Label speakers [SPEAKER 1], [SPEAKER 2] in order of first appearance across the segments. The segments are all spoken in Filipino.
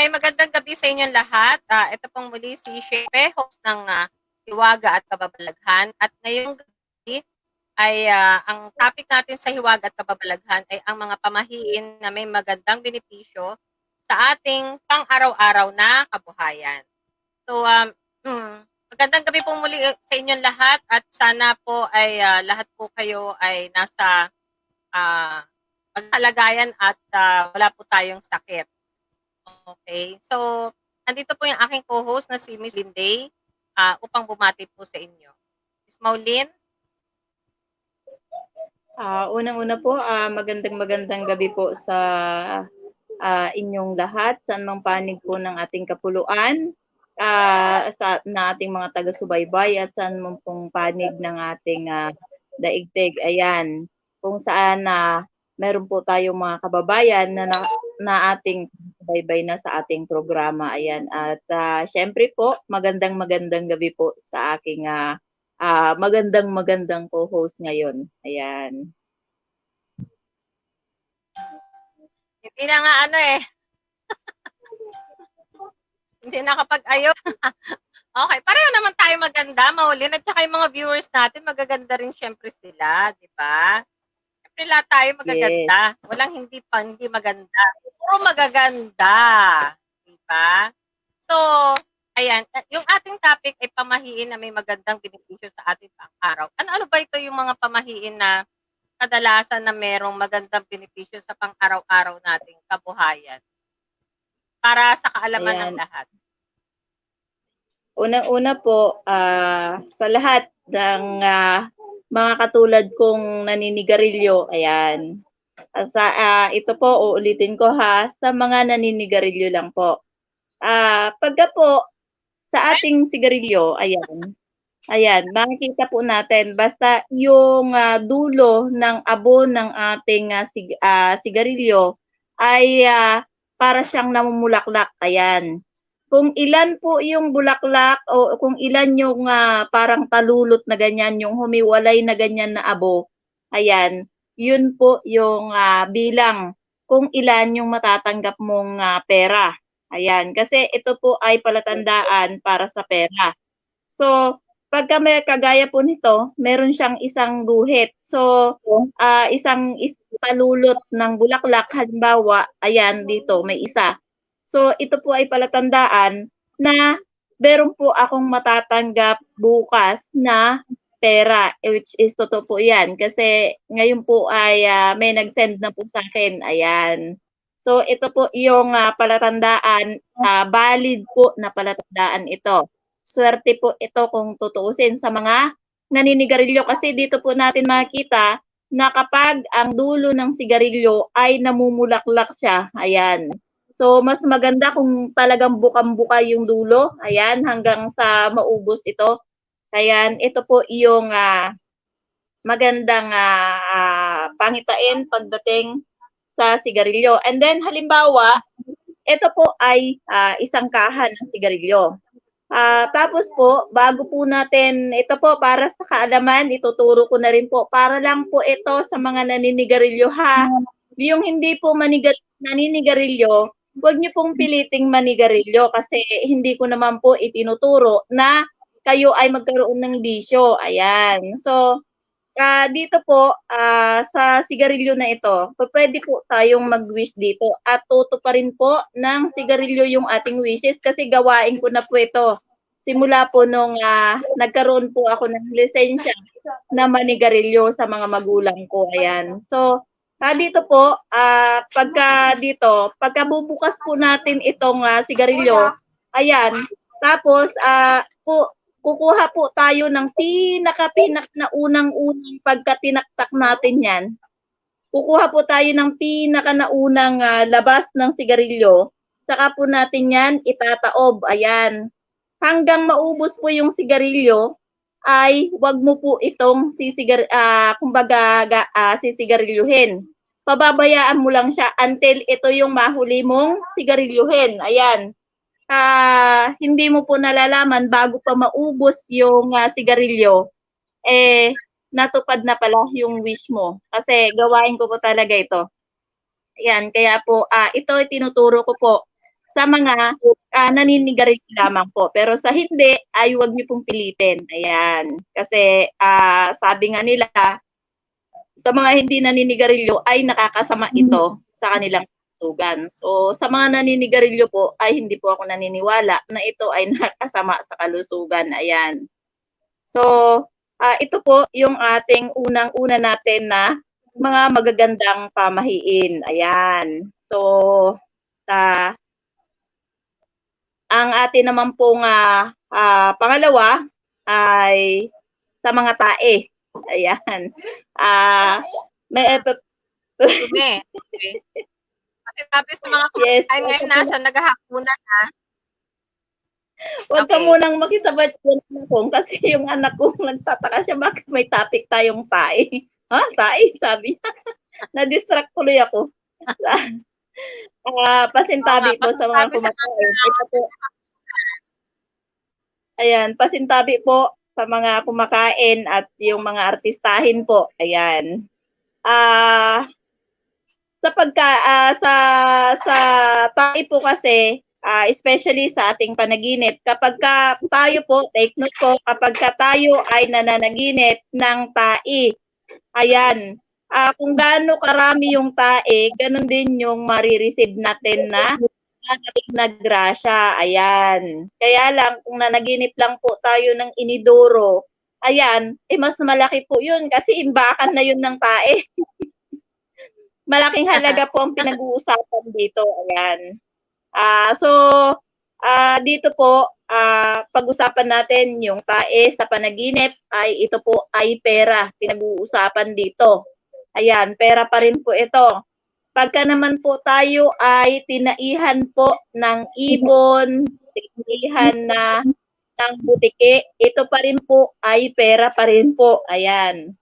[SPEAKER 1] Okay, magandang gabi sa inyong lahat. Ito pong muli si Shepe, host ng Hiwaga at Kababalaghan. At ngayong gabi ay ang topic natin sa Hiwaga at Kababalaghan ay ang mga pamahiin na may magandang benepisyo sa ating pang-araw-araw na kabuhayan. So, magandang gabi po muli sa inyong lahat at sana po ay lahat po kayo ay nasa pagkalagayan at wala po tayong sakit. Okay. So, andito po yung aking co-host na si Miss Linday upang bumati po sa inyo. Miss Maulin?
[SPEAKER 2] Unang-una po, magandang gabi po sa inyong lahat, saan mang panig po ng ating kapuluan, na ating mga taga-subaybay at saan mang pong panig ng ating daigdig. Ayan, kung saan meron po tayong mga kababayan na ating subaybay na sa ating programa. Ayan, at syempre po, magandang gabi po sa aking magandang co-host ngayon. Ayan.
[SPEAKER 1] Hindi na nga hindi nakapag-ayos. Okay, pareho naman tayo maganda, Maulin, at saka yung mga viewers natin, magaganda rin syempre sila, di ba? Syempre lahat tayo magaganda.
[SPEAKER 2] Yes.
[SPEAKER 1] Walang hindi maganda. Puro magaganda. Di ba? So, ayan, yung ating topic ay pamahiin na may magandang benepisyo sa ating pang-araw. Ano ba ito yung mga pamahiin na kadalasan na merong magandang benepisyo sa pang-araw-araw nating kabuhayan? Para sa kaalaman ng lahat.
[SPEAKER 2] Unang-una po, sa lahat ng mga katulad kong naninigarilyo, ayan. Ito po, uulitin ko sa mga naninigarilyo lang po. Pagka po, sa ating sigarilyo, ayan, makikita po natin, basta yung dulo ng abo ng ating sigarilyo ay para siyang namumulaklak, ayan. Kung ilan po yung bulaklak o kung ilan yung parang talulot na ganyan, yung humiwalay na ganyan na abo, ayan, yun po yung bilang kung ilan yung matatanggap mong pera. Ayan, kasi ito po ay palatandaan para sa pera. So, pagka may kagaya po nito, meron siyang isang guhit. So, isang talulot ng bulaklak, halimbawa, ayan, dito, may isa. So, ito po ay palatandaan na meron po akong matatanggap bukas na pera, which is totoo po yan. Kasi ngayon po ay may nag-send na po sa akin. Ayan. So, ito po yung palatandaan, valid po na palatandaan ito. Swerte po ito kung tutuusin sa mga naninigarilyo kasi dito po natin makikita na kapag ang dulo ng sigarilyo ay namumulaklak siya, ayan. So, mas maganda kung talagang bukang-buka yung dulo, ayan, hanggang sa maubos ito. Ayan, ito po yung magandang pangitain pagdating sa sigarilyo. And then, halimbawa, ito po ay isang kahan ng sigarilyo. Tapos po, bago po natin, ito po para sa kaalaman, ituturo ko na rin po, para lang po ito sa mga naninigarilyo ha. Yung hindi po naninigarilyo, huwag niyo pong piliting manigarilyo kasi hindi ko naman po itinuturo na kayo ay magkaroon ng bisyo. Ayan. So, dito po, sa sigarilyo na ito, pwede po tayong mag-wish dito at tutuparin po ng sigarilyo yung ating wishes kasi gawain ko na po ito. Simula po nung nagkaroon po ako ng lisensya na manigarilyo sa mga magulang ko. Ayan. So, dito po, pagka bubukas po natin itong sigarilyo, ayan, tapos kukuha po tayo ng pinak na unang-unang pagka tinaktak natin yan. Kukuha po tayo ng pinaka-naunang labas ng sigarilyo. Saka po natin yan itataob. Ayan. Hanggang maubos po yung sigarilyo, ay wag mo po itong sisigarilyohin. Pababayaan mo lang siya until ito yung mahuli mong sigarilyuhin. Ayan. Hindi mo po nalalaman bago pa maubos yung sigarilyo, natupad na pala yung wish mo. Kasi gawain ko po talaga ito. Ayan, kaya po, ito tinuturo ko po sa mga naninigarilyo lamang po. Pero sa hindi, ay huwag niyo pong pilitin. Ayan. Kasi sabi nga nila, sa mga hindi naninigarilyo ay nakakasama ito sa kanilang kalusugan. So, sa mga naninigarilyo po ay hindi po ako naniniwala na ito ay nakakasama sa kalusugan. Ayan. So, ito po yung ating unang-una natin na mga magagandang pamahiin. Ayan. So, ang atin naman pong pangalawa ay sa mga tae. Ayan. May
[SPEAKER 1] Dumi. Okay. Kasi sabi sa mga
[SPEAKER 2] yes.
[SPEAKER 1] kumakain ngayon, nasa naghahapunan na.
[SPEAKER 2] Huwag ka
[SPEAKER 1] Okay.
[SPEAKER 2] munang makisabay sa kong kasi yung anak ko nagtataka siya bakit may topic tayong tae. Ha? Tae? Sabi niya. Na-distract tuloy ako. Pasintabi po sa mga
[SPEAKER 1] Pasintabi sa
[SPEAKER 2] kumakain. Ito po. Ayan, pasintabi po sa mga kumakain at yung mga artistahin po. Ayan. Sa tayo po kasi, especially sa ating panaginip, kapag ka tayo po, take note po, kapag ka tayo ay nananaginip ng tae, ayan, kung gaano karami yung tae, ganun din yung marireceive natin na grasya. Ayan. Kaya lang, kung nanaginip lang po tayo ng inidoro, ayan, mas malaki po yun kasi imbakan na yun ng tae. Malaking halaga po ang pinag-uusapan dito. Ayan. So, dito po, pag-usapan natin yung tae sa panaginip ay ito po ay pera. Pinag-uusapan dito. Ayan, pera pa rin po ito. Pagka naman po tayo ay tinaihan po ng ibon, tinaihan ng butike, ito pa rin po ay pera pa rin po. Ayan.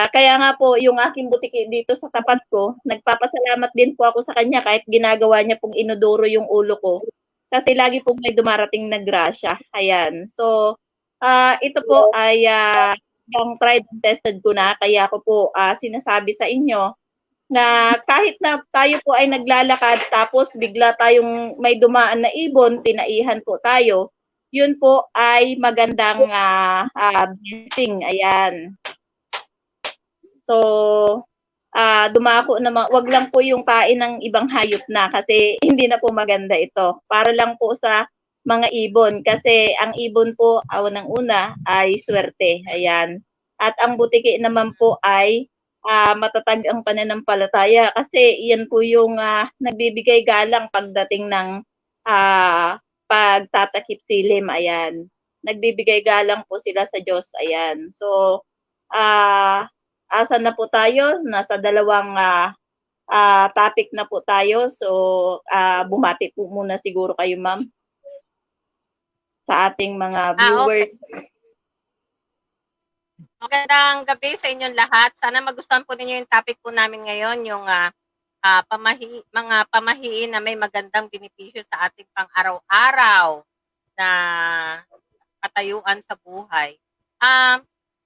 [SPEAKER 2] Kaya nga po, yung aking butiki dito sa tapat ko, nagpapasalamat din po ako sa kanya kahit ginagawa niya pong inodoro yung ulo ko. Kasi lagi pong may dumarating na grasya. Ayan. So, ito po ay yung tried and tested ko na. Kaya ako po sinasabi sa inyo na kahit na tayo po ay naglalakad tapos bigla tayong may dumaan na ibon, tinaihan po tayo, yun po ay magandang blessing. Ayan. So, dumako naman, wag lang po yung kain ng ibang hayop na kasi hindi na po maganda ito. Para lang po sa mga ibon kasi ang ibon po, unang-una ay swerte. Ayan. At ang butiki naman po ay matatag ang pananampalataya kasi iyan po yung nagbibigay galang pagdating ng pagtatakip silim. Ayan. Nagbibigay galang po sila sa Diyos. Ayan. So, asan na po tayo? Nasa dalawang topic na po tayo. So, bumati po muna siguro kayo, ma'am, sa ating mga viewers.
[SPEAKER 1] Okay. Magandang gabi sa inyong lahat. Sana magustuhan po ninyo yung topic po namin ngayon, yung mga pamahiin na may magandang benepisyo sa ating pang-araw-araw na katayuan sa buhay.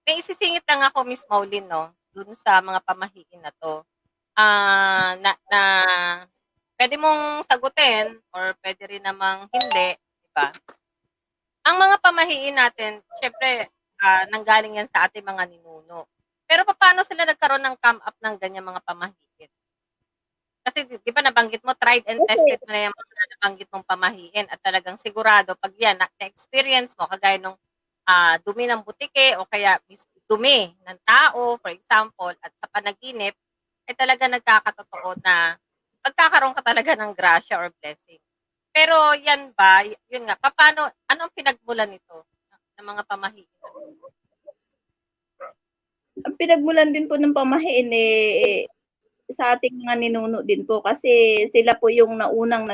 [SPEAKER 1] May isisingit lang ako, Miss Maulin, no, dun sa mga pamahiin na to. Na pwede mong sagutin or pwede rin namang hindi, di ba? Ang mga pamahiin natin, syempre, nanggaling yan sa ating mga ninuno. Pero paano sila nagkaroon ng come up ng ganyang mga pamahiin? Kasi di ba nabanggit mo, tried and tested mo na yung mga nabanggit mong pamahiin at talagang sigurado, pag yan, na-experience mo, kagaya nung dumi ng butike o kaya dumi ng tao, for example, at sa panaginip, ay talaga nagkakatotoo na magkakaroon ka talaga ng grasya or blessing. Pero yan ba, yun nga, paano, anong pinagmulan nito ng mga pamahiin?
[SPEAKER 2] Ang pinagmulan din po ng pamahiin sa ating mga ninuno din po kasi sila po yung naunang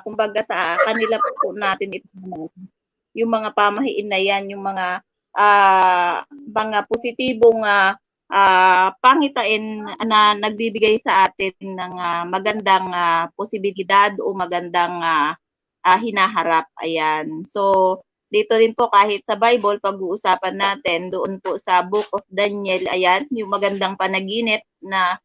[SPEAKER 2] kumbaga sa kanila po natin ito yung mga pamahiin na yan, yung mga positibong pangitain na nagbibigay sa atin ng magandang posibilidad o magandang hinaharap. Ayan. So, dito rin po kahit sa Bible, pag-uusapan natin doon po sa Book of Daniel, ayan, yung magandang panaginip na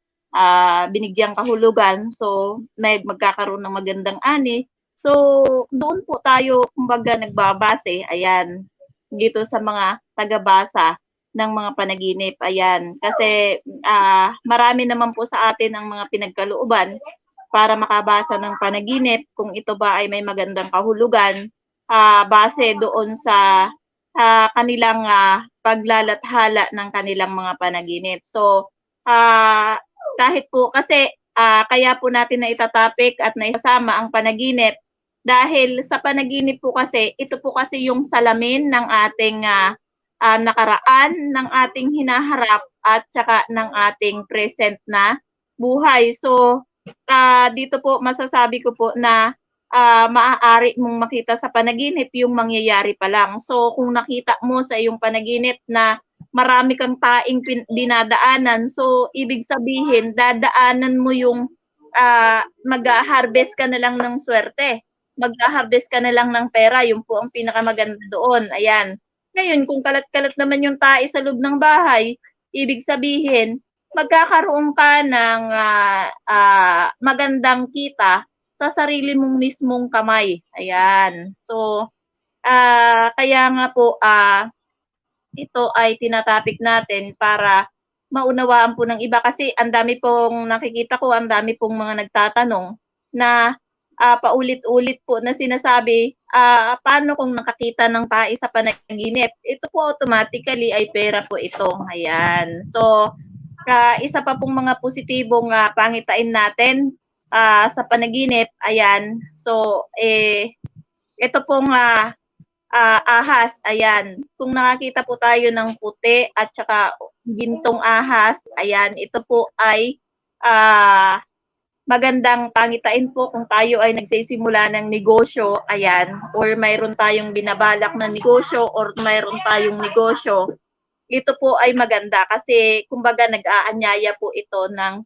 [SPEAKER 2] binigyang kahulugan. So, magkakaroon ng magandang ani. So, doon po tayo, kumbaga, nagbabase, ayan, dito sa mga tagabasa ng mga panaginip, ayan. Kasi, marami naman po sa atin ang mga pinagkalooban para makabasa ng panaginip, kung ito ba ay may magandang kahulugan, base doon sa kanilang paglalathala ng kanilang mga panaginip. So, kahit po kasi kaya po natin na itatapik at naisasama ang panaginip dahil sa panaginip po kasi, ito po kasi yung salamin ng ating nakaraan, ng ating hinaharap at saka ng ating present na buhay. So, dito po masasabi ko po na maaari mong makita sa panaginip yung mangyayari pa lang. So, kung nakita mo sa iyong panaginip na marami kang taing dinadaanan, so ibig sabihin, dadaanan mo yung mag-harvest ka na lang ng swerte. Mag-harvest ka na lang ng pera. Yun po ang pinakamaganda doon. Ayan. Ngayon, kung kalat-kalat naman yung tae sa loob ng bahay, ibig sabihin, magkakaroon ka ng magandang kita sa sarili mong mismong kamay. Ayan. So, kaya nga po, ito ay tinatapik natin para maunawaan po ng iba. Kasi ang dami pong nakikita ko, ang dami pong mga nagtatanong na paulit-ulit po na sinasabi, paano kung nakakita ng tae sa panaginip? Ito po automatically ay pera po ito. Ayan. So, isa pa pong mga positibong pangitain natin sa panaginip, ayan. So, ito pong ahas, ayan. Kung nakakita po tayo ng puti at saka gintong ahas, ayan, ito po ay magandang pangitain po kung tayo ay nagsisimula ng negosyo, ayan, or mayroon tayong binabalak na negosyo or mayroon tayong negosyo. Ito po ay maganda kasi kumbaga nag-aanyaya po ito ng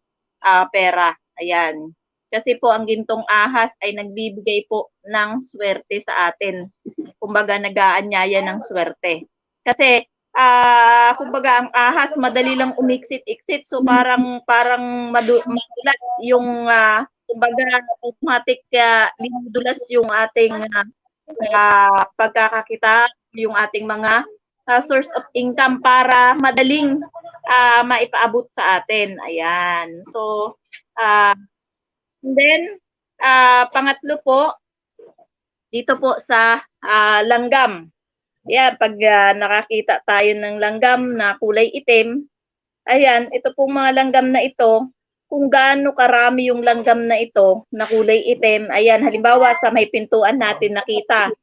[SPEAKER 2] pera. Ayan. Kasi po ang gintong ahas ay nagbibigay po ng swerte sa atin. Kumbaga nag-aanyaya ng swerte. Kasi kumbaga ang ahas madali lang umiksit-iksit, so parang madulas yung kumbaga automatic dinudulas yung ating pagkakakita, yung ating mga source of income para madaling maipaabot sa atin. Ayan. So, and then, pangatlo po, dito po sa langgam. Ayan, pag nakakita tayo ng langgam na kulay itim, ayan, ito pong mga langgam na ito, kung gaano karami yung langgam na ito na kulay itim, ayan, halimbawa sa may pintuan natin nakita.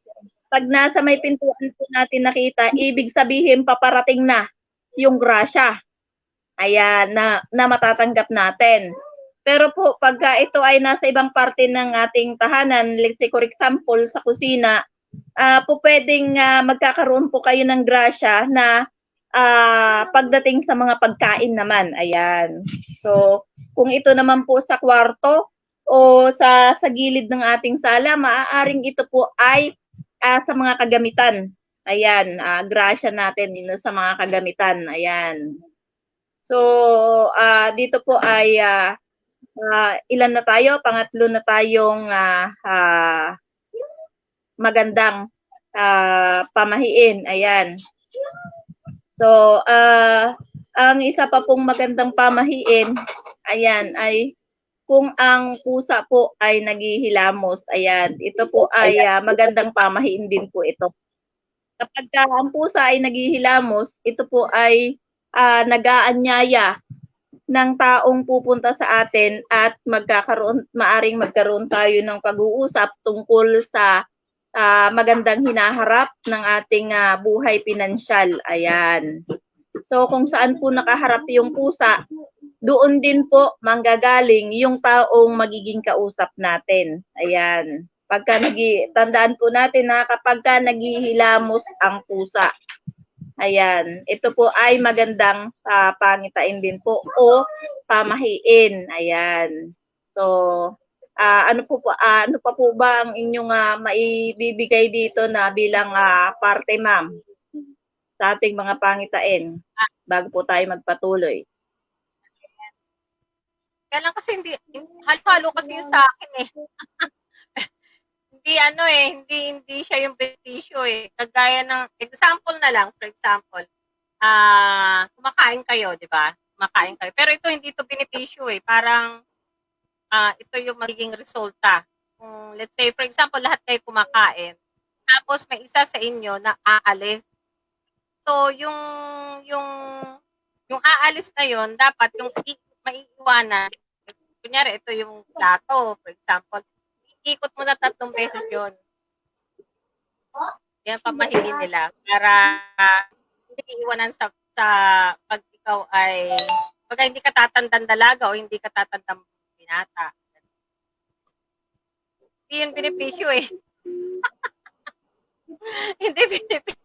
[SPEAKER 2] Pag nasa may pintuan po natin nakita, ibig sabihin paparating na yung grasya. Ayan, na matatanggap natin. Pero po, pagka ito ay nasa ibang parte ng ating tahanan, let's say for example, sa kusina, po pwedeng magkakaroon po kayo ng grasya na pagdating sa mga pagkain naman. Ayan. So, kung ito naman po sa kwarto o sa gilid ng ating sala, maaaring ito po ay sa mga kagamitan. Ayan, grasya natin sa mga kagamitan. Ayan. So, dito po ay ilan na tayo? Pangatlo na tayong magandang pamahiin. Ayan. So, ang isa pa pong magandang pamahiin, ayan, ay kung ang pusa po ay naghihilamos, ayan, ito po ay magandang pamahiin din po ito. Kapag ang pusa ay naghihilamos, ito po ay nag-aanyaya ng taong pupunta sa atin at maaring magkaroon tayo ng pag-uusap tungkol sa magandang hinaharap ng ating buhay pinansyal. Ayan. So, kung saan po nakaharap yung pusa, doon din po manggagaling yung taong magiging kausap natin. Ayan. Tandaan po natin na kapag naghihilamos ang pusa, ayan, ito po ay magandang pangitain din po o pamahiin. Ayan. So, ano pa po ba ang inyong maibibigay dito na bilang parte, ma'am, sa ating mga pangitain bago po tayo magpatuloy?
[SPEAKER 1] Kaya lang kasi halo-halo kasi yung sa akin eh. Hindi ano eh, hindi siya yung benepisyo eh. Kagaya ng example na lang, for example, kumakain kayo, 'di ba? Kumakain kayo. Pero ito hindi ito benepisyo eh. Parang ito yung magiging resulta. Kung let's say for example, lahat kayo kumakain, tapos may isa sa inyo na aalis. So yung yung aalis na yon dapat yung maiiwanan. Kunyari ito yung plato, for example. Ikot mo na 3 beses yon. Yan pamahiin nila para hindi iwanan sa pag ikaw ay pag hindi ka tatandang dalaga o hindi ka tatandang binata. Hindi yun benepisyo eh. Hindi benepisyo.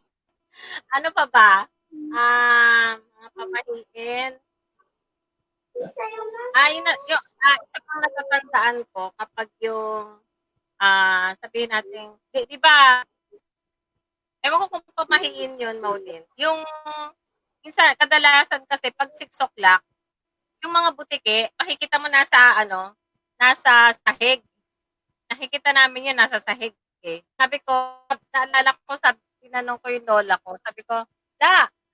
[SPEAKER 1] Ano pa ba? Mga pamahiin. Isa pang natatandaan ko kapag yung sabihin natin, di ba, ewan ko kung pamahiin yun, Maulin. Yung, minsan, kadalasan kasi pag 6 o'clock, yung mga butike, makikita mo nasa sahig. Nakikita namin yun, nasa sahig eh. Sabi ko, naalala ko, tinanong ko yung lola ko, sabi ko,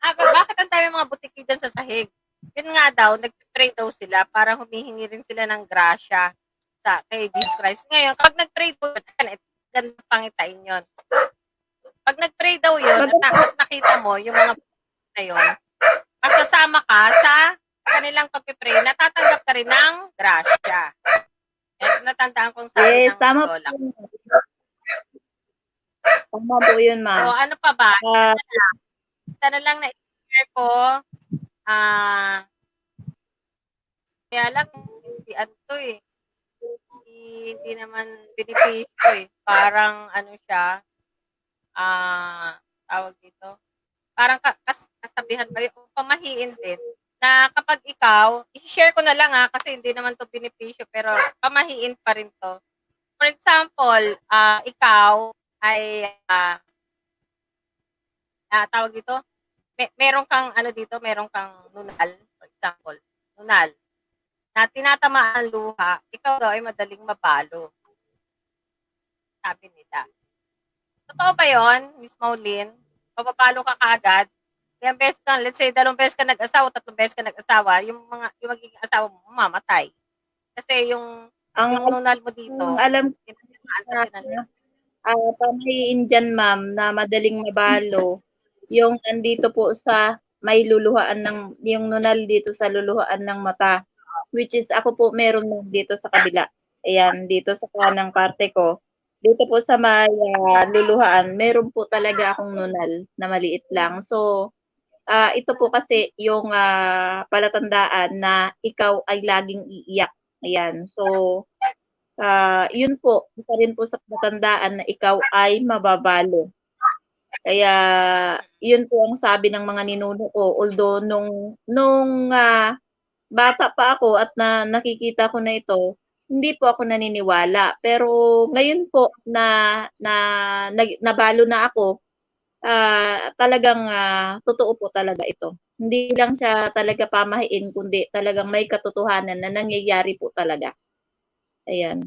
[SPEAKER 1] bakit ang dami mga butike dyan sa sahig? Yun nga daw, nag-pray daw sila para humihingi rin sila ng grasya kay Jesus Christ. Ngayon, kapag nag-pray daw, ganda pangitain yun. Pag nag-pray daw yun, at nakita mo yung mga na yun, kasama ka sa kanilang pag-pray, natatanggap ka rin ng grasya. Natandaan kong sabi ng
[SPEAKER 2] tama
[SPEAKER 1] lola.
[SPEAKER 2] Tama po yun, ma'am.
[SPEAKER 1] So, ano pa ba? Ito na lang na-share ko. Kaya lang, hindi naman benepisyo eh. Parang ano siya, tawag dito, parang kasabihan ba yung pamahiin din, na kapag ikaw, i-share ko na lang kasi hindi naman to benepisyo, pero pamahiin pa rin to. For example, ikaw ay, tawag dito, meron kang meron kang nunal, for example, nunal, na tinatamaan ang luha, ikaw daw ay madaling mapalo. Sabi nila. Totoo ba yun, Miss Maulin? Papapalo ka kaagad? Kaya beses ka, let's say, 2 beses ka nag-asawa, 3 beses ka nag-asawa, yung magiging asawa mo, mamatay. Kasi yung nunal mo dito,
[SPEAKER 2] alam pamahiin dyan, ma'am, na madaling mabalo, yung andito po sa may luluhaan yung nunal dito sa luluhaan ng mata. Which is, ako po meron dito sa kabila. Ayan, dito sa kanang parte ko. Dito po sa may luluhaan, meron po talaga akong nunal na maliit lang. So, ito po kasi yung palatandaan na ikaw ay laging iiyak. Ayan. So, yun po, isa rin po sa palatandaan na ikaw ay mababalo. Kaya, yun po ang sabi ng mga ninuno ko. Although, nung bata pa ako at nakikita ko na ito, hindi po ako naniniwala. Pero ngayon po nabalo na ako, talagang totoo po talaga ito. Hindi lang siya talaga pamahiin, kundi talagang may katotohanan na nangyayari po talaga. Ayan.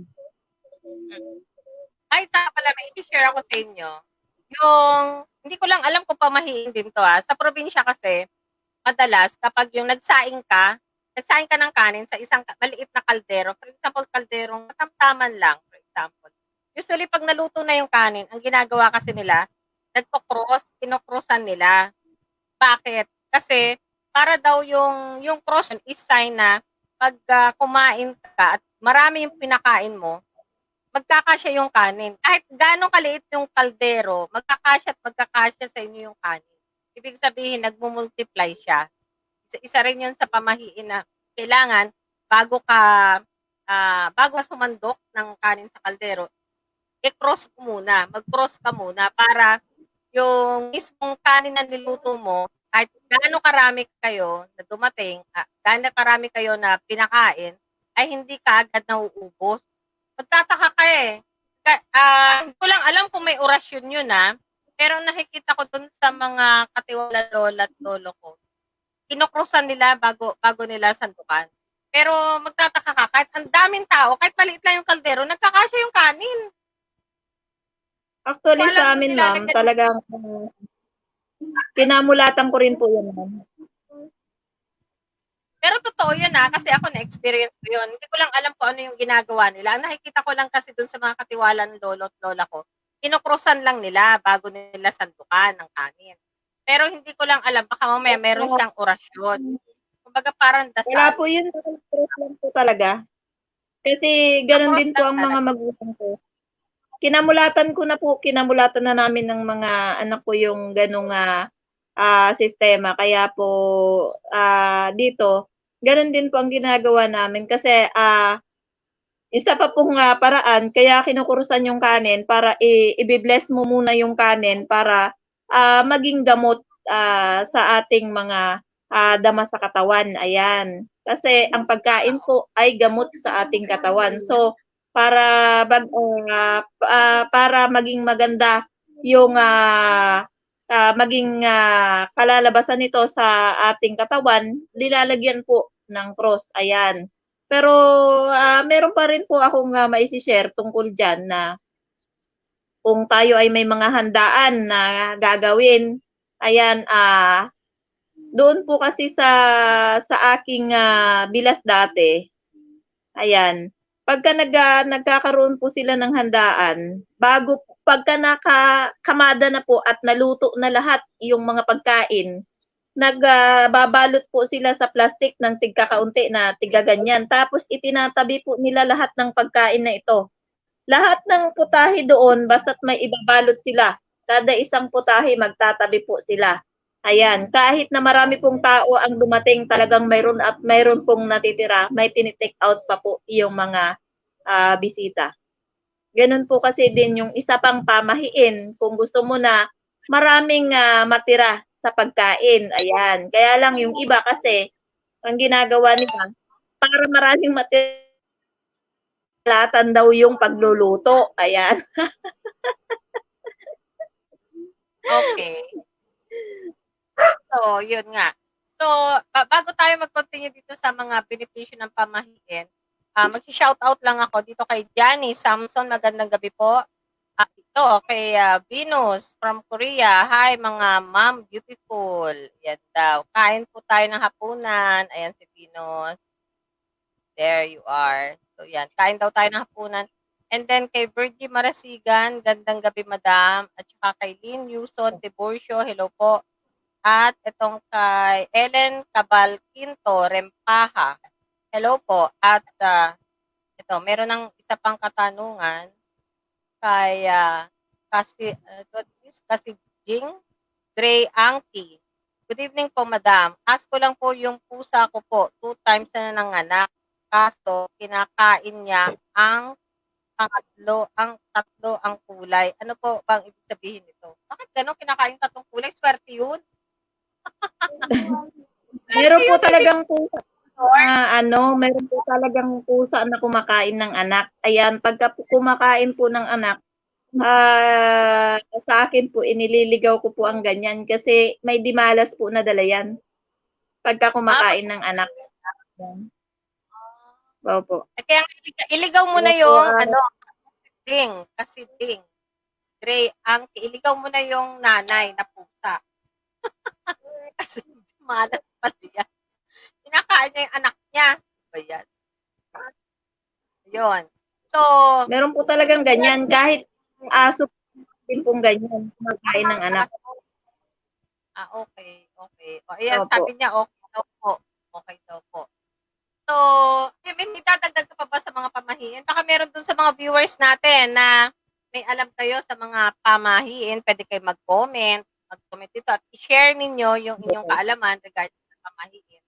[SPEAKER 1] Ay, pala, may i-share ako sa inyo. Hindi ko lang alam kung pamahiin din to Sa probinsya kasi, madalas, kapag yung nagsaing ka ng kanin sa isang maliit na kaldero, for example, kalderong matamtaman lang, for example. Usually, pag naluto na yung kanin, ang ginagawa kasi nila, kinocrossan nila. Bakit? Kasi, para daw yung cross is sign na pag kumain ka at marami yung pinakain mo, magkakasya yung kanin. Kahit gaano kaliit yung kaldero, magkakasya sa inyo yung kanin. Ibig sabihin, nagmumultiply siya. Isa rin yun sa pamahiin na kailangan bago ka sumandok ng kanin sa kaldero, i-cross mo muna. Mag-cross ka muna para yung mismong kanin na niluto mo, kahit gaano karami kayo na dumating, gaano karami kayo na pinakain, ay hindi ka agad nauubos. Magtataka ka eh. Hindi ko lang alam kung may orasyon yun pero nakikita ko dun sa mga katiwala lola at lolo ko. Kinokrosan nila bago nila sandukan. Pero magtataka ka, kahit ang daming tao, kahit maliit lang yung kaldero, nagkakasya yung kanin. Hindi ko
[SPEAKER 2] Actually
[SPEAKER 1] alam
[SPEAKER 2] sa
[SPEAKER 1] kung
[SPEAKER 2] amin, ma'am,
[SPEAKER 1] nilalagyan.
[SPEAKER 2] talagang kinamulatan ko rin po 'yan, ma'am.
[SPEAKER 1] Pero totoo yun kasi ako na-experience ko yun. Hindi ko lang alam kung ano yung ginagawa nila. Ang nakikita ko lang kasi dun sa mga katiwala ng lolo at lola ko, kinukrusan lang nila bago nila sandukan ng kanin. Pero hindi ko lang alam, baka mamaya meron siyang orasyon. Kumbaga parang
[SPEAKER 2] Wala
[SPEAKER 1] dasal.
[SPEAKER 2] po 'yun, cross lang po talaga. Kasi
[SPEAKER 1] Ang
[SPEAKER 2] gano'n
[SPEAKER 1] cross
[SPEAKER 2] din po
[SPEAKER 1] lang
[SPEAKER 2] ang mga
[SPEAKER 1] talaga.
[SPEAKER 2] magulang ko. Kinamulatan na namin ng mga anak ko yung gano'ng, sistema. Kaya po, dito gano'n din po ang ginagawa namin kasi, isa pa pong, paraan kaya kinukurusan yung kanin para ibe-bless mo muna yung kanin para, maging gamot, sa ating mga, dama sa katawan, ayan. Kasi ang pagkain po ay gamot sa ating katawan. So, para maging maganda yung, maging, kalalabasan nito sa ating katawan, nilalagyan po ng cross, ayan. Pero, meron pa rin po akong, maise-share tungkol diyan na kung tayo ay may mga handaan na gagawin, ayan, doon po kasi sa aking, bilas dati, ayan, pagka nagkakaroon po sila ng handaan, pagka nakakamada na po at naluto na lahat yung mga pagkain, babalot po sila sa plastic ng tigkakaunti na tiggaganyan. Tapos itinatabi po nila lahat ng pagkain na ito. Lahat ng putahe doon basta't may ibabalot sila. Kada isang putahe magtatabi po sila. Ayan, kahit na marami pong tao ang dumating, talagang mayroon at mayroon pong natitira, may tini-take out pa po yung mga bisita. Ganun po kasi din yung isa pang pamahiin kung gusto mo na maraming matira sa pagkain. Ayan. Kaya lang yung iba kasi ang ginagawa nila para maraming matira daw yung pagluluto. Ayan.
[SPEAKER 1] Okay. So, yun nga. So, bago tayo mag-continue dito sa mga benepisyo ng pamahiin, mag-shoutout lang ako dito kay Johnny Samson. Magandang gabi po. Ito, kay Venus from Korea. Hi, mga ma'am, beautiful. Yan daw. Kain po tayo ng hapunan. Ayan si Venus. There you are. So, yan. Kain daw tayo ng hapunan. And then, kay Virgie Marasigan, gandang gabi, madam. At saka kay Lynn Yuson Tiburcio, hello po. At itong kay Ellen Cabalquinto Rempaha. Hello po. At ito, meron ng isa pang katanungan kay kasi Jing Gray Angki. Good evening po, madam. Ask ko lang po yung pusa ko po. 2 times na nanganak. Kaso, kinakain niya ang tatlo ang kulay. Ano po bang ibig sabihin nito? Bakit gano'n? Kinakain tatlong kulay? Swerte yun. Swerte
[SPEAKER 2] Meron po
[SPEAKER 1] yun, hindi
[SPEAKER 2] talagang pusa
[SPEAKER 1] Lord.
[SPEAKER 2] meron po talagang pusa na kumakain ng anak. Ayan, pagka po kumakain po ng anak, sa akin po inililigaw ko po ang ganyan kasi may dimalas po na dala yan pagka
[SPEAKER 1] Pag
[SPEAKER 2] kumakain ng anak. Yan. Opo.
[SPEAKER 1] kaya iligaw mo
[SPEAKER 2] Kaya
[SPEAKER 1] na
[SPEAKER 2] po,
[SPEAKER 1] yung kasi ding. Gray, iligaw mo na yung nanay na pusa. Kasi malas pala yan. Kinakain niya yung anak niya. Ba yan? Yun. So,
[SPEAKER 2] meron po talagang ganyan kahit aso din pong ganyan kumakain ng anak.
[SPEAKER 1] okay. Okay. O, ayan,
[SPEAKER 2] Opo.
[SPEAKER 1] sabi niya, okay daw po. Okay daw po. So, may dadagdag ka pa ba sa mga pamahiin? Baka meron dun sa mga viewers natin na may alam kayo sa mga pamahiin. Pwede kayo mag-comment dito at i-share ninyo yung inyong kaalaman regarding sa pamahiin.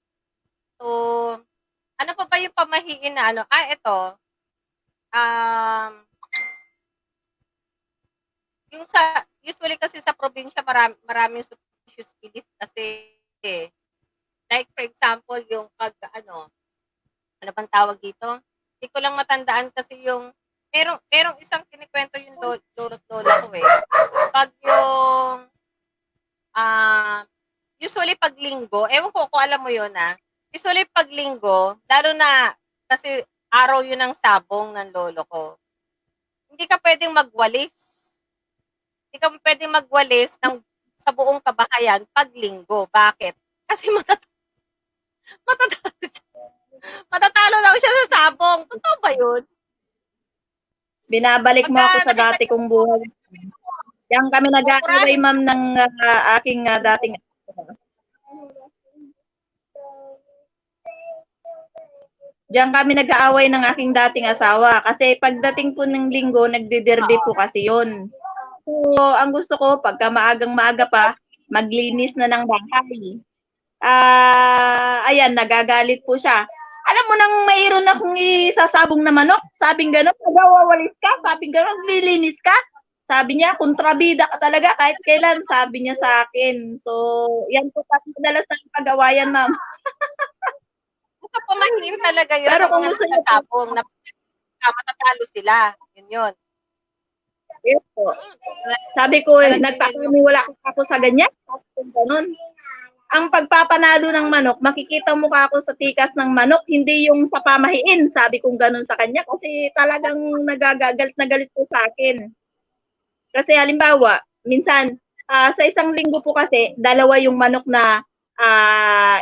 [SPEAKER 1] So, ano pa ba yung pamahiin na ano? Ito. Yung usually kasi sa probinsya, maraming superstitious belief kasi like for example, yung ano bang tawag dito? Hindi ko lang matandaan kasi yung merong isang kinikwento yung lolo't lola ko eh. Pag yung usually pag linggo, ewan ko kung alam mo yun Usually pag linggo, lalo na kasi araw yun ng sabong ng lolo ko. Hindi ka pwedeng magwalis. Hindi ka pwedeng magwalis sa buong kabahayan pag linggo. Bakit? Kasi matatalo, matatalo daw siya sa sabong. Totoo ba yun?
[SPEAKER 2] Binabalik mo ako
[SPEAKER 1] Pagka
[SPEAKER 2] sa
[SPEAKER 1] nakita
[SPEAKER 2] dati
[SPEAKER 1] niyo
[SPEAKER 2] kong buhay. Diyan kami nag-aaway,
[SPEAKER 1] pupurahin,
[SPEAKER 2] ma'am, ng aking dating Diyan kami nag-aaway ng aking dating asawa kasi pagdating po ng linggo, nagde-derby po kasi yun. So, ang gusto ko, pagka maagang-maaga pa, maglinis na ng bahay. Ayan, nagagalit po siya. Alam mo nang mayroon akong isasabong na manok? Sabing gano'n, nagawawalis ka? Sabing gano'n, lilinis ka? Sabi niya, kontrabida ka talaga kahit kailan, sabi niya sa akin. So, yan po kasi madalas ng pag-awayan, ma'am.
[SPEAKER 1] basta pamahiin talaga yun
[SPEAKER 2] Pero
[SPEAKER 1] ng
[SPEAKER 2] kung
[SPEAKER 1] mga
[SPEAKER 2] gusto niyo po,
[SPEAKER 1] nagsasabong na matatalo sila. Yun yun.
[SPEAKER 2] yes po.
[SPEAKER 1] Mm.
[SPEAKER 2] Sabi ko,
[SPEAKER 1] Parang ganyan yung
[SPEAKER 2] nagpapaniwala ako sa ganyan. Sabi ko, ganun. Ang pagpapanalo ng manok, makikita mo ka ako sa tikas ng manok, hindi yung sa pamahiin. Sabi kong ganun sa kanya kasi talagang nagagagalit na galit po sa akin. Kasi halimbawa, minsan, sa isang linggo po kasi, dalawa yung manok na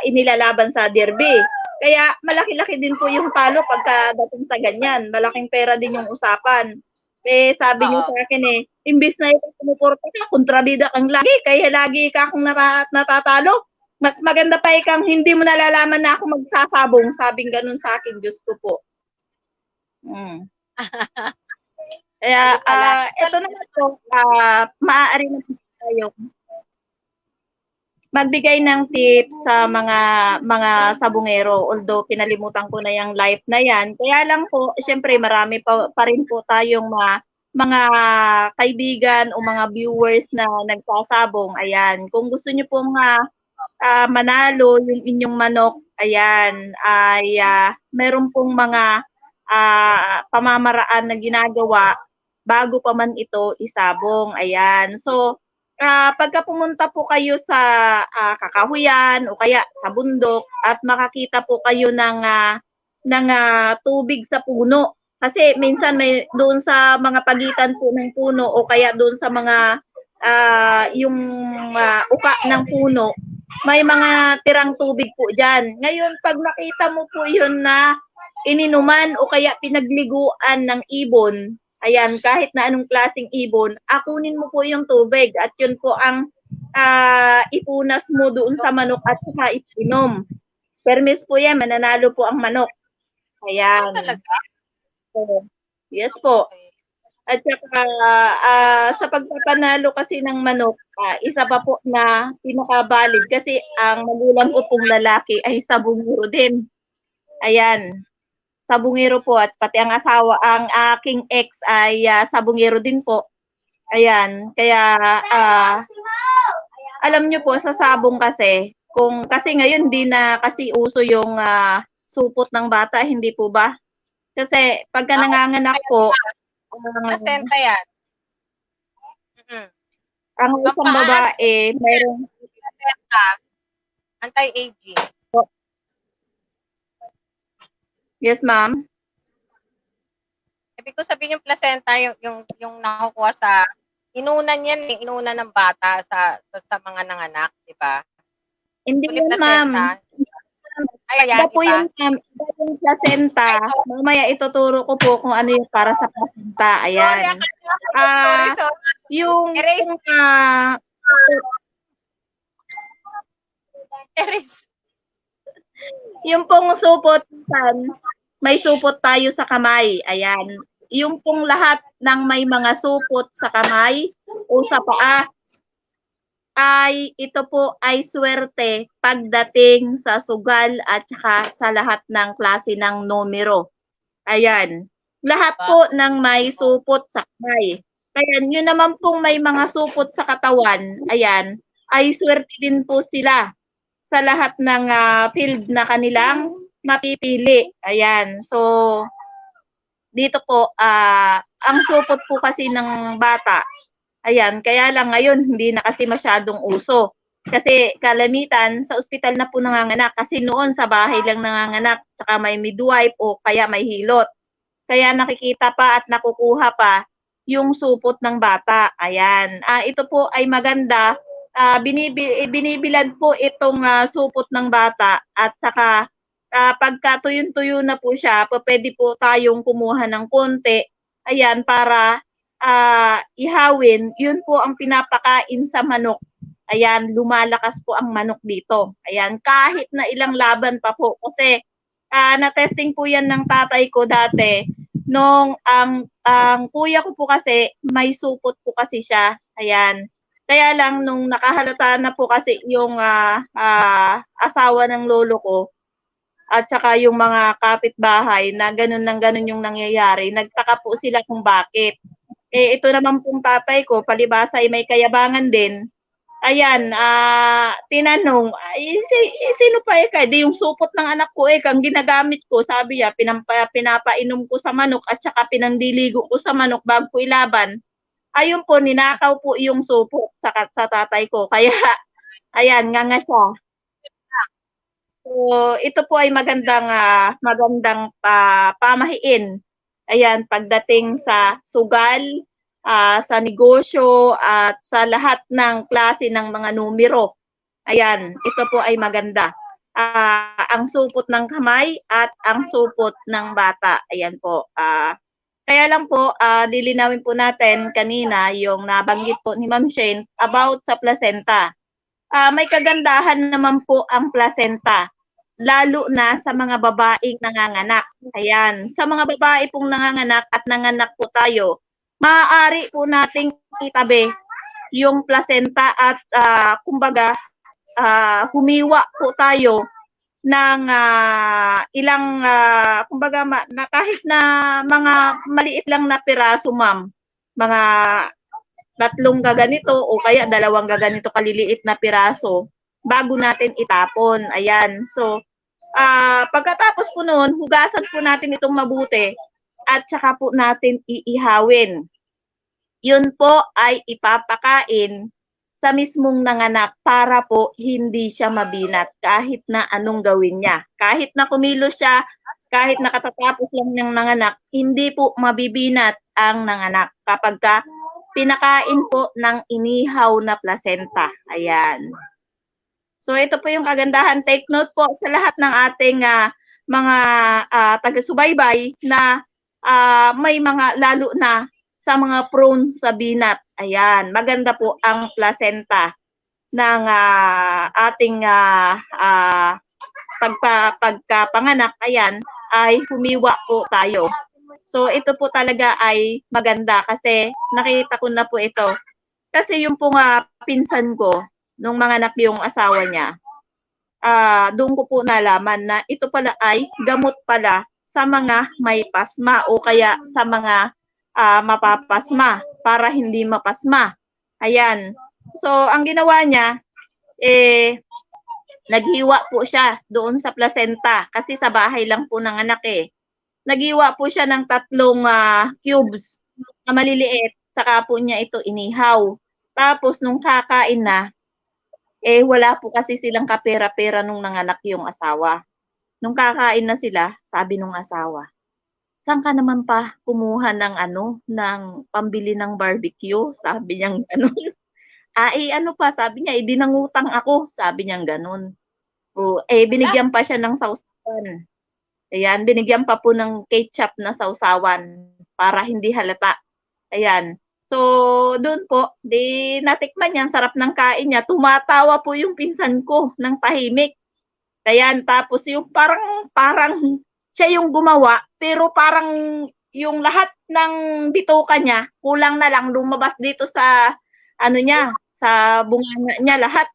[SPEAKER 2] inilalaban sa derby. Kaya malaki-laki din po yung talo pagkadating sa ganyan. Malaking pera din yung usapan. Eh, sabi niyo
[SPEAKER 1] oo.
[SPEAKER 2] sa akin imbis na ikaw sumuporta ka, kontrabida kang lagi, kaya lagi ka akong natatalo. Mas maganda pa ikang hindi mo nalalaman na ako magsasabong, sabing ganun sa akin, Diyos ko po. Mm. Kaya,
[SPEAKER 1] Kayo pala.
[SPEAKER 2] ito naman po, maaari naman tayo magbigay ng tips sa mga sabungero. Although kinalimutan ko na yung life na yan. Kaya lang po, siyempre marami pa rin po tayong mga kaibigan o mga viewers na nagsasabong. Ayan. Kung gusto niyo pong manalo yung inyong manok, ayan, ay meron pong mga pamamaraan na ginagawa bago pa man ito isabong. Ayan. So, pagka pumunta po kayo sa kakahuyan o kaya sa bundok at makakita po kayo ng tubig sa puno. Kasi minsan may doon sa mga pagitan po ng puno o kaya doon sa mga yung uka ng puno, may mga tirang tubig po diyan. Ngayon, pag nakita mo po yun na ininuman o kaya pinagliguan ng ibon, ayan, kahit na anong klaseng ibon, akunin mo po yung tubig at yun po ang ipunas mo doon sa manok at saka ipinom. Permis po yan, mananalo po ang manok. Ayan.
[SPEAKER 1] Talaga?
[SPEAKER 2] So, yes po.
[SPEAKER 1] Okay.
[SPEAKER 2] At saka sa pagpapanalo kasi ng manok, isa pa po na pinakabalid kasi ang magulang ko pong lalaki ay sabungero din. Ayan. Sabungero po at pati ang aking ex ay sabungero din po. Ayan, kaya alam niyo po sa sabong kasi ngayon di na kasi uso yung supot ng bata, hindi po ba? Kasi pagka nanganganak
[SPEAKER 1] Kaya
[SPEAKER 2] po,
[SPEAKER 1] placenta yan. Mm.
[SPEAKER 2] ang isang
[SPEAKER 1] Pampaano
[SPEAKER 2] babae, mayroong
[SPEAKER 1] placenta? Anti-aging.
[SPEAKER 2] yes, ma'am.
[SPEAKER 1] Ibig ko sabihin yung placenta, yung nakukuha sa inunan yan eh, inunan ng bata sa mga nanganak, di ba?
[SPEAKER 2] Hindi
[SPEAKER 1] Usually
[SPEAKER 2] yan, ma'am.
[SPEAKER 1] placenta. Ay,
[SPEAKER 2] Iba
[SPEAKER 1] ayan,
[SPEAKER 2] po
[SPEAKER 1] iba.
[SPEAKER 2] yun, ma'am. Iba yung placenta.
[SPEAKER 1] Ay, so,
[SPEAKER 2] Mamaya ituturo ko po kung ano yung para sa placenta.
[SPEAKER 1] sorry,
[SPEAKER 2] Ayan.
[SPEAKER 1] sorry,
[SPEAKER 2] Ah,
[SPEAKER 1] sorry.
[SPEAKER 2] yung
[SPEAKER 1] Erase,
[SPEAKER 2] kung
[SPEAKER 1] erase.
[SPEAKER 2] yung pong supot, may supot tayo sa kamay. Ayan. Yung pong lahat ng may mga supot sa kamay o sa paa ay ito po ay swerte pagdating sa sugal at saka sa lahat ng klase ng numero. Ayan. Lahat po ng may supot sa kamay. Kaya yun naman pong may mga supot sa katawan, ayan, ay swerte din po sila sa lahat ng field na kanilang mapipili. Ayan. So, dito po, ang supot po kasi ng bata, ayan, kaya lang ngayon hindi na kasi masyadong uso. Kasi kalamitan sa ospital na po nanganganak kasi noon sa bahay lang nanganganak tsaka may midwife o kaya may hilot. Kaya nakikita pa at nakukuha pa yung supot ng bata. Ayan. Ito po ay maganda. Binibilad po itong supot ng bata at saka pagka tuyong-tuyo na po siya, pwede po tayong kumuha ng konti. Ayan, para ihawin. Yun po ang pinapakain sa manok. Ayan, lumalakas po ang manok dito. Ayan, kahit na ilang laban pa po. Kasi na-testing po yan ng tatay ko dati. Nung ang kuya ko po kasi, may supot po kasi siya. Ayan. Kaya lang, nung nakahalata na po kasi yung asawa ng lolo ko, at saka yung mga kapitbahay na ganun ng ganun yung nangyayari, nagtaka po sila kung bakit. Ito naman pong tatay ko, palibasa ay may kayabangan din. Ayan, tinanong, sino pa eka? Di yung supot ng anak ko ang ginagamit ko. Sabi niya, pinapainom ko sa manok at saka pinandiligo ko sa manok bago ko ilaban. Ayun po, ninakaw po yung supot sa tatay ko. Kaya, ayan, nga siya. So, ito po ay magandang pamahiin. Ayan, pagdating sa sugal, sa negosyo at sa lahat ng klase ng mga numero. Ayan, ito po ay maganda. Ang supot ng kamay at ang supot ng bata. Ayan po. Kaya lang po, lilinawin po natin kanina yung nabanggit po ni Ma'am Shane about sa placenta. May kagandahan naman po ang placenta, lalo na sa mga babaeng nanganganak. Ayan, sa mga babae pong nanganganak at nanganak po tayo, maaari po nating itabi yung placenta at kumbaga humiwa po tayo ng ilang kumbaga na kahit na mga maliit lang na piraso, ma'am, mga 3 gaganito o kaya 2 gaganito kaliliit na piraso bago natin itapon. Ayan. So, pagkatapos po noon, hugasan po natin itong mabuti at saka po natin iihawin. Yun po ay ipapakain sa mismong nanganak para po hindi siya mabinat kahit na anong gawin niya. Kahit na kumilos siya, kahit nakatatapos lang ng nanganak, hindi po mabibinat ang nanganak kapag pinakain po ng inihaw na placenta. Ayan. So ito po yung kagandahan. Take note po sa lahat ng ating mga taga-subaybay na may mga lalo na sa mga prone sa binat. Ayan, maganda po ang placenta ng ating pagkapanganak. Ayan, ay humiwa po tayo. So ito po talaga ay maganda kasi nakita ko na po ito. Kasi yung pong pinsan ko, nung manganak yung asawa niya, doon ko po nalaman na ito pala ay gamot pala sa mga may pasma o kaya sa mga mapapasma para hindi mapasma. Ayan. So, ang ginawa niya, naghiwa po siya doon sa placenta kasi sa bahay lang po ng anak Naghiwa po siya ng 3 cubes na maliliit, saka po niya ito inihaw. Tapos nung kakain na, wala po kasi silang kapera-pera nung nanganak yung asawa. Nung kakain na sila, sabi nung asawa, saan ka naman pa kumuha ng ng pambili ng barbecue? Sabi niyang gano'n. Ano pa, sabi niya, dinangutang ako, sabi niyang gano'n. Binigyan pa siya ng sausawan. Ayan, binigyan pa po ng ketchup na sausawan para hindi halata. Ayan. So, doon po, natikman niya, sarap ng kain niya. Tumatawa po yung pinsan ko ng tahimik. Ayan, tapos yung parang siya yung gumawa, pero parang yung lahat ng bituka niya, kulang na lang lumabas dito sa niya, sa bunganga niya lahat.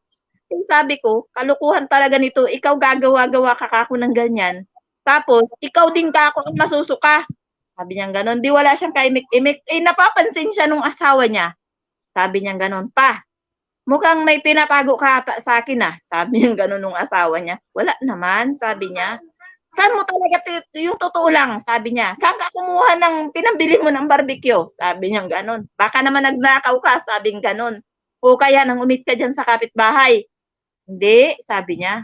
[SPEAKER 2] Yung sabi ko, kalukuhan talaga nito. Ikaw gagawa-gawa ka kako ng ganyan. Tapos, ikaw din ka ako ang masusuka. Sabi niya gano'n. Di wala siyang kaimik-imik. Napapansin siya nung asawa niya. Sabi niya gano'n, pa, mukhang may tinatago ka ata sa akin Sabi niya gano'n nung asawa niya. Wala naman, sabi niya. Saan mo talaga yung totoo lang? Sabi niya. Saan ka kumuha ng pinambili mo ng barbecue? Sabi niya gano'n. Baka naman nagnakaw ka, sabing gano'n. O kaya nang umit ka dyan sa kapitbahay. Hindi, sabi niya.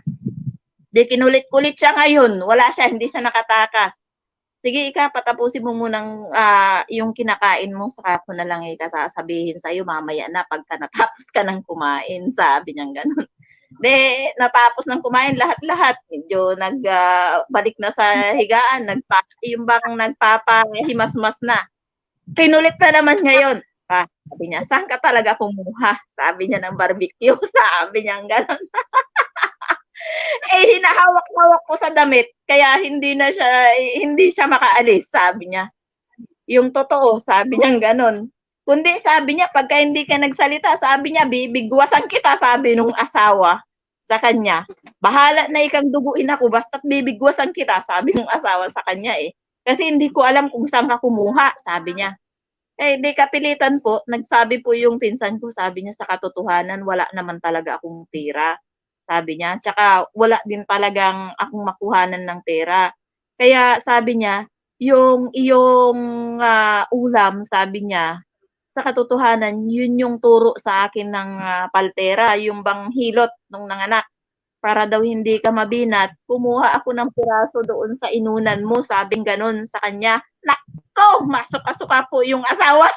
[SPEAKER 2] Di kinulit-kulit siya ngayon. Wala siya, hindi siya nakatakas. Sige, ika, patapusin mo munang yung kinakain mo, saka ko na lang sasabihin sa'yo mamaya na pagka natapos ka ng kumain. Sabi niya gano'n. De, natapos ng kumain lahat-lahat. Medyo balik na sa higaan, yung bang nagpapahimas-mas na. Kinulit na naman ngayon. Sabi niya, saan ka talaga kumuha? Sabi niya ng barbecue. Sabi niya gano'n. Hinahawak-hawak ko sa damit, kaya hindi siya makaalis, sabi niya. Yung totoo, sabi niya gano'n. Kundi sabi niya, pagka hindi ka nagsalita, sabi niya, bibigwasan kita, sabi nung asawa sa kanya. Bahala na ikang duguin ako, basta't bibigwasan kita, sabi nung asawa sa kanya eh. Kasi hindi ko alam kung saan ka kumuha, sabi niya. Di kapilitan po, nagsabi po yung pinsan ko, sabi niya sa katotohanan, wala naman talaga akong pera. Sabi niya, tsaka wala din talagang akong makuhanan ng pera. Kaya sabi niya, yung iyong ulam, sabi niya, sa katotohanan, yun yung turo sa akin ng paltera, yung bang hilot nung nanganak. Para daw hindi ka mabinat, kumuha ako ng piraso doon sa inunan mo, sabing ganun sa kanya. Nako, masuka-suka po yung asawa.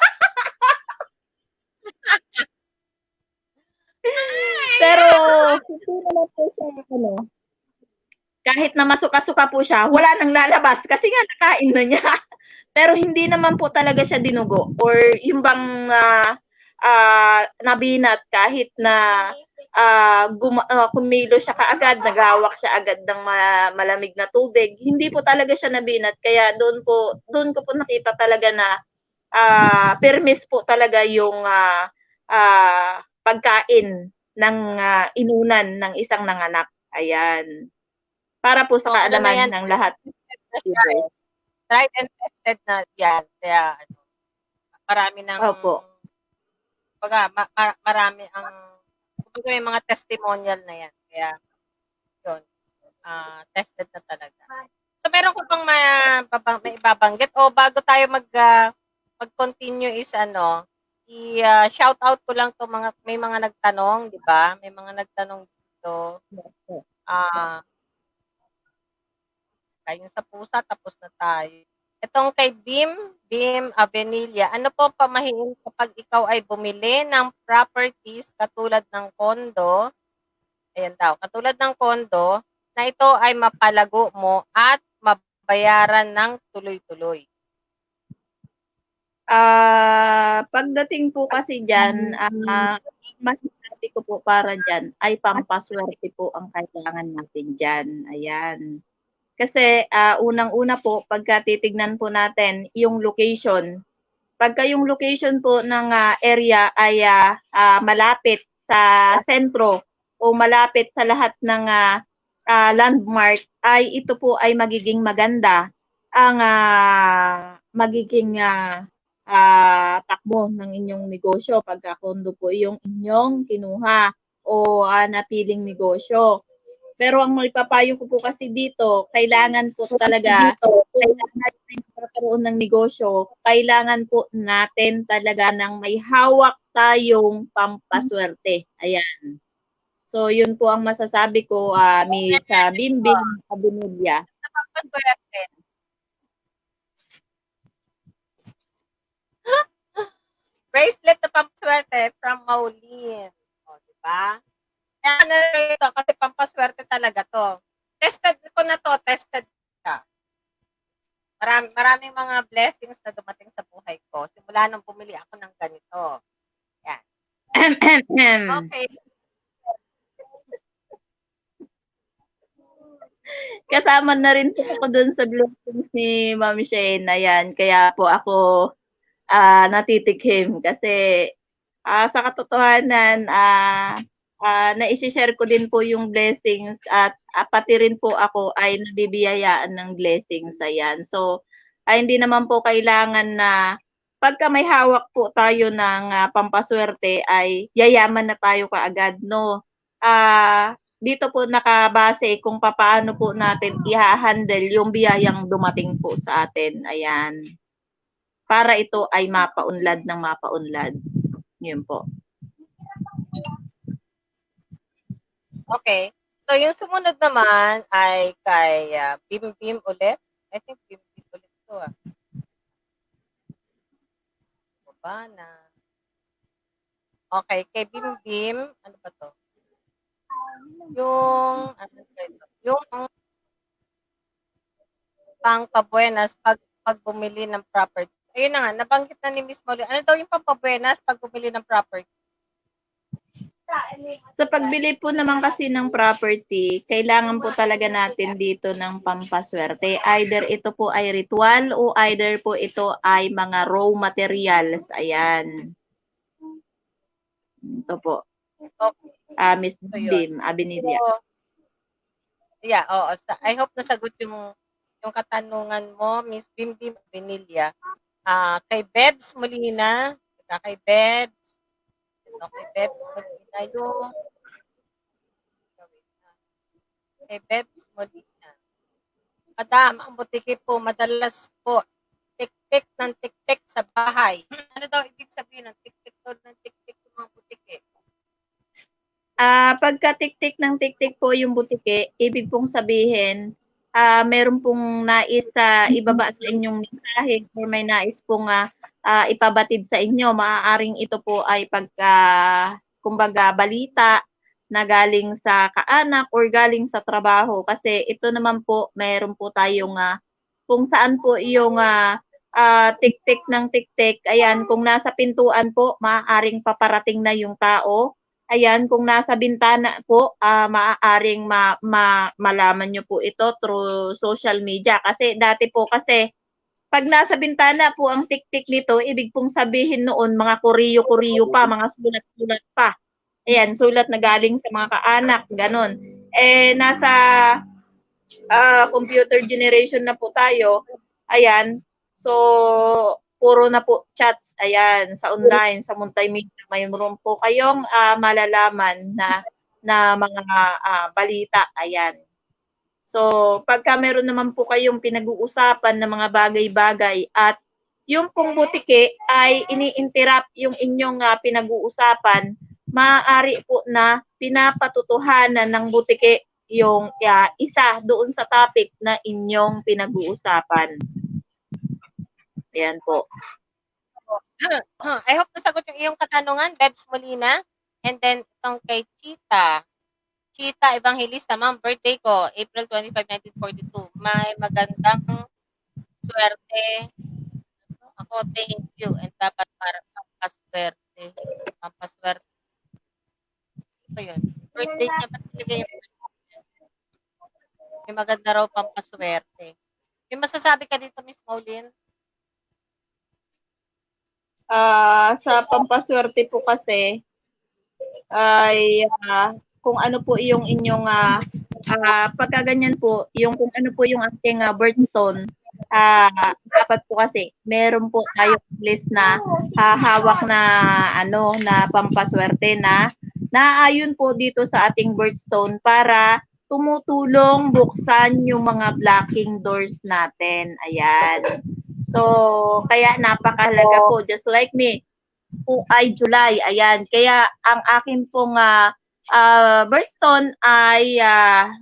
[SPEAKER 2] Pero, hindi naman po siya, kahit na masuka-suka po siya, wala nang lalabas kasi nga nakain na niya. Pero hindi naman po talaga siya dinugo or yung bang nabinat kahit na kumilo siya kaagad, nagawak siya agad ng malamig na tubig. Hindi po talaga siya nabinat. Kaya doon ko po nakita talaga na permis po talaga yung pagkain ng inunan ng isang nanganak. Ayan. Para po sa
[SPEAKER 1] So, ano na
[SPEAKER 2] kaalaman
[SPEAKER 1] yan,
[SPEAKER 2] ng lahat. Viewers.
[SPEAKER 1] tried and tested na yan. Kaya, marami ng,
[SPEAKER 2] Opo.
[SPEAKER 1] marami kumbaga may mga testimonial na yan. Kaya, yun, tested na talaga. So, meron ko pang may ibabanggit o bago tayo mag-continue is i-shout out ko lang to may mga nagtanong, di ba? May mga nagtanong dito. Yung sa pusa, tapos na tayo. Itong kay Bim Avenilla, ano po pamahiin kapag ikaw ay bumili ng properties katulad ng kondo, ayan daw, katulad ng kondo, na ito ay mapalago mo at mabayaran ng tuloy-tuloy?
[SPEAKER 2] Pagdating po kasi dyan, masasabi ko po para dyan ay pampaswerte po ang kailangan natin dyan. Ayan. Kasi unang-una po, pagka titignan po natin yung location, pagka yung location po ng area ay malapit sa sentro o malapit sa lahat ng landmark, ay ito po ay magiging maganda ang magiging takbo ng inyong negosyo pagka kondo po yung inyong kinuha o napiling negosyo. Pero ang maipapayo ko po kasi dito, kailangan po talaga, kailangan natin magkaroon ng negosyo, kailangan po natin talaga ng may hawak tayong pampaswerte. Ayan. So, yun po ang masasabi ko, Miss Bimbing Abunulia.
[SPEAKER 1] Pampaswerte. Bracelet na pampaswerte from Maulin. O, diba? Kaya ito, kasi pampaswerte talaga to. Tested ko na to, tested siya. Maraming mga blessings na dumating sa buhay ko. Simula nung bumili ako ng ganito. Yan. Okay.
[SPEAKER 2] Kasama na rin po ako dun sa blessings ni Ma'am Shane. Ayan, kaya po ako natitikim kasi sa katotohanan, na-share ko din po yung blessings at pati rin po ako ay nabibiyayaan ng blessings. Ayan. So, hindi naman po kailangan na pagka may hawak po tayo ng pampaswerte ay yayaman na tayo kaagad, no? Dito po nakabase kung paano po natin i-handle yung biyayang dumating po sa atin. Ayan. Para ito ay mapaunlad ng mapaunlad. Yun po.
[SPEAKER 1] Okay. So, yung sumunod naman ay kay Bim Bim ulit. I think Bim Bim ulit to ah. Ano ba na? Okay, kay Bim Bim, ano ba to? Yung, ano ba ito? Yung pang-pabuenas pag bumili ng property. Ayun na nga, nabanggit na ni Miss Molly. Ano daw yung pang-pabuenas pag bumili ng property?
[SPEAKER 2] Sa pagbili po naman kasi ng property, kailangan po talaga natin dito ng pampaswerte. Either ito po ay ritual o either po ito ay mga raw materials. Ayan. Ito po.
[SPEAKER 1] Okay.
[SPEAKER 2] Miss
[SPEAKER 1] So, yun.
[SPEAKER 2] Bim Abinidia.
[SPEAKER 1] So, yeah, oo. I hope nasagot yung katanungan mo, Miss Bim Bim Benilla. Kay Bebs Molina, kay Bebs, ito kay Bebs Molina yung, kay Bebs Molina. Madam, ang butiki po, madalas po, tik-tik ng tik-tik sa bahay. Ano daw ibig sabihin ng tik-tik ng tik-tik ng mga butiki?
[SPEAKER 2] Pagka tik-tik ng tik-tik po yung butike, ibig pong sabihin, meron pong nais ibaba sa inyong mensahe or may nais pong ipabatid sa inyo. Maaaring ito po ay pagka, kumbaga, balita na galing sa kaanak or galing sa trabaho. Kasi ito naman po, meron po tayong kung saan po yung tik-tik ng tik-tik. Ayan, kung nasa pintuan po, maaaring paparating na yung tao. Ayan, kung nasa bintana po, maaaring malaman nyo po ito through social media. Kasi dati po kasi, pag nasa bintana po ang tik-tik nito, ibig pong sabihin noon, mga kuriyo-kuriyo pa, mga sulat-sulat pa. Ayan, sulat na galing sa mga kaanak, ganon. Nasa computer generation na po tayo. Ayan, so puro na po chats, ayan, sa online, sa multimedia, mayroon po kayong malalaman na mga balita, ayan. So, pagka meron naman po kayong pinag-uusapan ng mga bagay-bagay at yung pong butike ay ini-interrupt yung inyong pinag-uusapan, maaari po na pinapatutuhanan ng butike yung isa doon sa topic na inyong pinag-uusapan. Ayan po.
[SPEAKER 1] I hope nasagot yung iyong katanungan, Bebs Molina. And then, itong kay Chita. Chita Evangelista, ma'am, birthday ko, April 25, 1942. May magandang swerte. Ako, thank you. And dapat para pampaswerte. Pampaswerte. Ito yun. Birthday niya, ba't talaga yung may maganda raw pampaswerte. May masasabi ka dito, Miss Maulin?
[SPEAKER 2] Sa pampaswerte po kasi, ay kung ano po yung inyong pagka ganyan po, yung kung ano po yung ating birthstone, dapat po kasi meron po tayo list na hawak na na pampaswerte na naayon po dito sa ating birthstone para tumutulong buksan yung mga blocking doors natin. Ayan. So, kaya napakahalaga po. Just like me, po ay July. Ayan. Kaya ang akin pong birthstone ay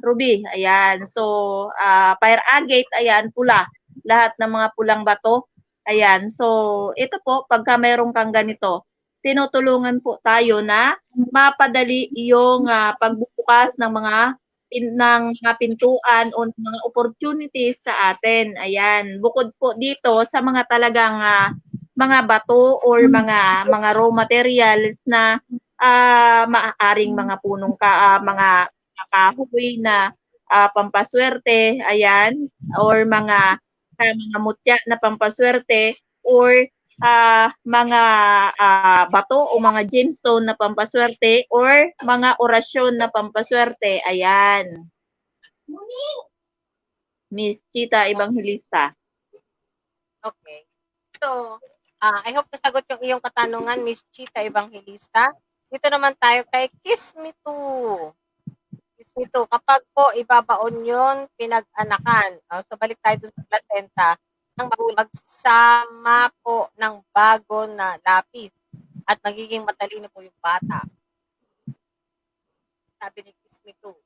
[SPEAKER 2] ruby. Ayan. So, fire agate, ayan, pula. Lahat ng mga pulang bato. Ayan. So, ito po, pagka meron kang ganito, tinutulungan po tayo na mapadali yung pagbubukas ng mga pintuan o mga opportunities sa atin. Ayan. Bukod po dito sa mga talagang mga bato or mga raw materials na maaaring mga punong mga kahoy na pampaswerte, ayan, or mga mutya na pampaswerte or mga bato o mga gemstone na pampaswerte or mga orasyon na pampaswerte. Ayan. Miss Chita Evangelista.
[SPEAKER 1] Okay. So, I hope nasagot yung iyong katanungan, Miss Chita Evangelista. Dito naman tayo kay Kiss Me Too. Kiss Me Too. Kapag po ibabaon yun, pinag-anakan. So, balik tayo dun sa placenta. Ang magsama po ng bago na lapis at magiging matalino po yung bata. Sabi ni Kiss Me Too.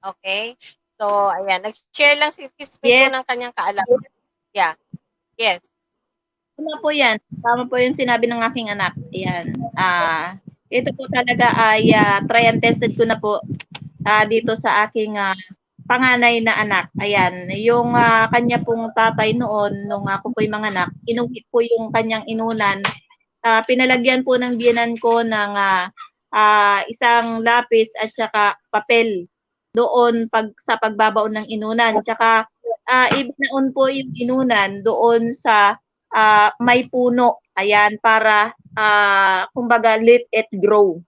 [SPEAKER 1] Okay? So, ayan. Nag-share lang si Kiss Me Too
[SPEAKER 2] Yes,
[SPEAKER 1] ng kanyang kaalaman. Yeah. Yes.
[SPEAKER 2] tama po yan. Tama po yung sinabi ng aking anak. Ayan. Ito po talaga ay try and tested ko na po dito sa aking panganay na anak. Ayan. Yung kanya pong tatay noon, nung ako po'y manganak, inuwi po yung kanyang inunan. Pinalagyan po ng biyenan ko ng isang lapis at saka papel doon sa pagbabaon ng inunan. Tsaka ibinaon po yung inunan doon sa may puno. Ayan, para kumbaga let it grow.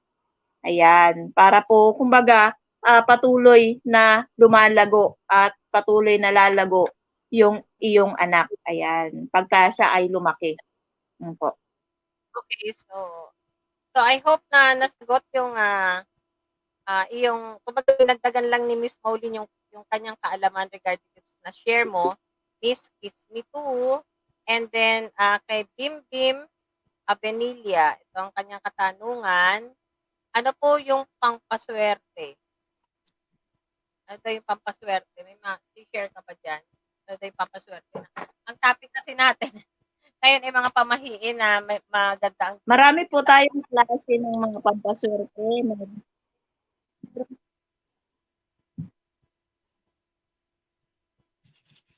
[SPEAKER 2] Ayan, para po kumbaga patuloy na lumalago at patuloy na lalago yung iyong anak. Ayan, pagka siya ay lumaki. Po.
[SPEAKER 1] Okay. So I hope na nasagot yung iyong, kumbaga pinagdagan lang ni Miss Maulin yung kanyang kaalaman regarding na share mo, Miss Kiss Me Too, and then kay Bim Bim Abenilla, ito ang kanyang katanungan, ano po yung pampaswerte? Ano daw yung pampaswerte? May share ka ba dyan? Ano daw yung pampaswerte? Ang topic kasi natin, ngayon ay mga pamahiin na may maganda ang...
[SPEAKER 2] Marami po tayong klase ng mga pampaswerte.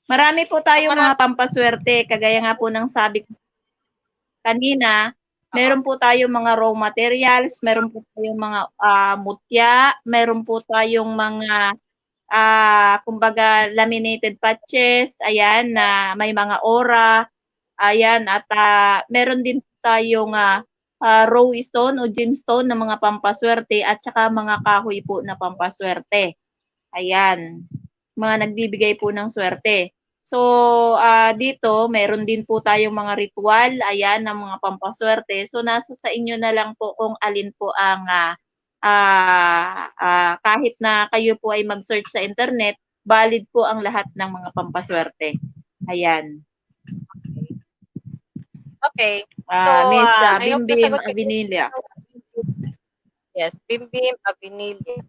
[SPEAKER 2] Marami po tayong mga pampaswerte. Kagaya nga po ng sabi ko kanina, meron po tayong mga raw materials, meron po tayong mga mutya, meron po tayong mga kumbaga laminated patches, ayan, na may mga aura, ayan, at meron din tayong raw stone o gemstone na mga pampaswerte at saka mga kahoy po na pampaswerte. Ayan, mga nagbibigay po ng swerte. So, dito, meron din po tayong mga ritual, ayan, ng mga pampaswerte. So, nasa sa inyo na lang po kung alin po ang kahit na kayo po ay mag-search sa internet, valid po ang lahat ng mga pampaswerte. Ayan.
[SPEAKER 1] Okay. So,
[SPEAKER 2] Miss
[SPEAKER 1] I hope
[SPEAKER 2] Bimbim
[SPEAKER 1] nasagot ko.
[SPEAKER 2] Avinilla.
[SPEAKER 1] Yes, Bim Bim Avinilla.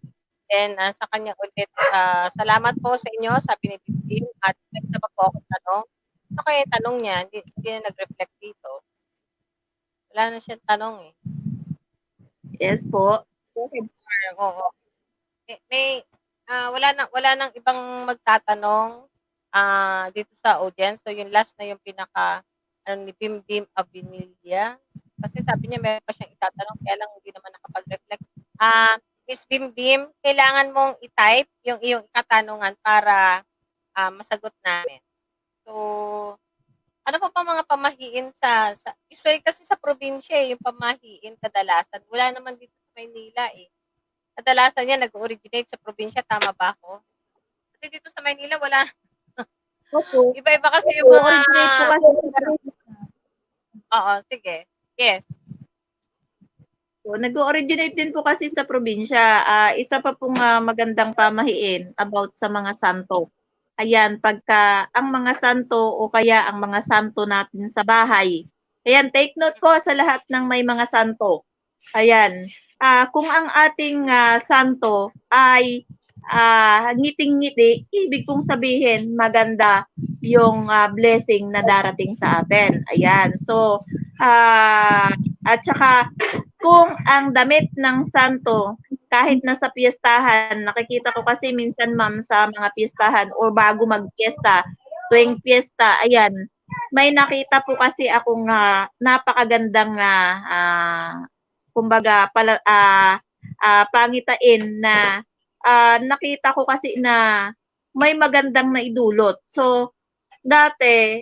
[SPEAKER 1] Then, sa kanya ulit, salamat po sa inyo, sabi ni Bim Bim. At may isa pa po akong tanong. Ano kaya yung tanong niya? Hindi na nag-reflect dito. Wala na siyang tanong eh.
[SPEAKER 2] Yes po.
[SPEAKER 1] Oo. Wala nang ibang magtatanong dito sa audience. So, yung last na yung ni Bim Bim Avinilla. Kasi sabi niya meron pa siyang itatanong, kaya lang hindi naman nakapag-reflect. Miss Bim Bim, kailangan mong i-type yung iyong katanungan para masagot namin. So, ano pa mga pamahiin usually kasi sa probinsya yung pamahiin kadalasan. Wala naman dito sa Maynila eh. Kadalasan yan nag-originate sa probinsya, tama ba ako? Kasi dito sa Maynila wala. Iba-iba kasi yung mga...
[SPEAKER 2] Originate po kasi.
[SPEAKER 1] Oo, sige. Yes.
[SPEAKER 2] So, nag-originate din po kasi sa probinsya. Isa pa pong magandang pamahiin about sa mga santo. Ayan, pagka ang mga santo o kaya ang mga santo natin sa bahay. Ayan, take note po sa lahat ng may mga santo. Ayan, kung ang ating santo ay ngiting-ngiti, ibig kong sabihin maganda yung blessing na darating sa atin. Ayan, so at saka kung ang damit ng santo kahit nasa piyestahan, nakikita ko kasi minsan ma'am sa mga piyestahan o bago magpiyesta, tuwing piyesta, ayan, may nakita po kasi akong napakagandang kumbaga pangitain na nakita ko kasi na may magandang naidulot. So, dati,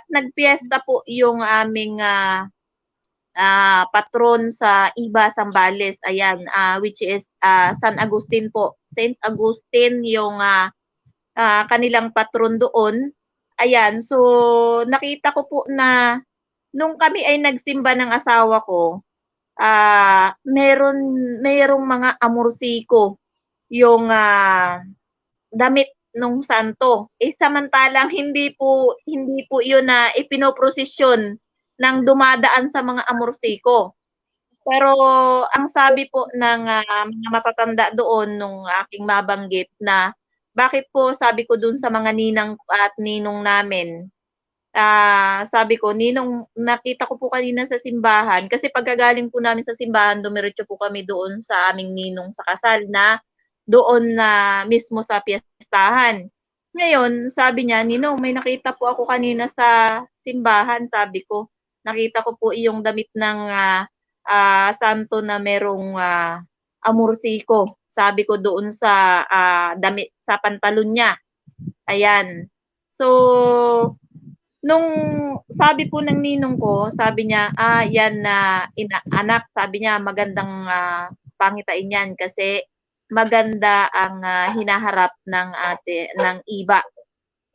[SPEAKER 2] nagpiesta po yung aming patron sa Iba, Zambales. Ayan, which is San Agustin po. Saint Agustin yung kanilang patron doon. Ayan, so nakita ko po na nung kami ay nagsimba ng asawa ko, merong mga amorsiko yung damit nung santo. Samantalang hindi po yun na ipinoprosesyon ng dumadaan sa mga amorsiko. Pero ang sabi po ng mga matatanda doon nung aking mabanggit na bakit po sabi ko dun sa mga ninang at ninong namin, sabi ko, "Ninong, nakita ko po kanina sa simbahan," kasi pagkagaling po namin sa simbahan dumiretso po kami doon sa aming ninong sa kasal na doon na mismo sa piyestahan. Ngayon sabi niya, "Ninong, may nakita po ako kanina sa simbahan," sabi ko. "Nakita ko po iyong damit ng, santo na merong, amursiko," sabi ko doon sa, damit sa pantalon niya, ayan. So, nung sabi po ng ninong ko, sabi niya, yan na anak, sabi niya magandang pangitain yan kasi maganda ang hinaharap ng iba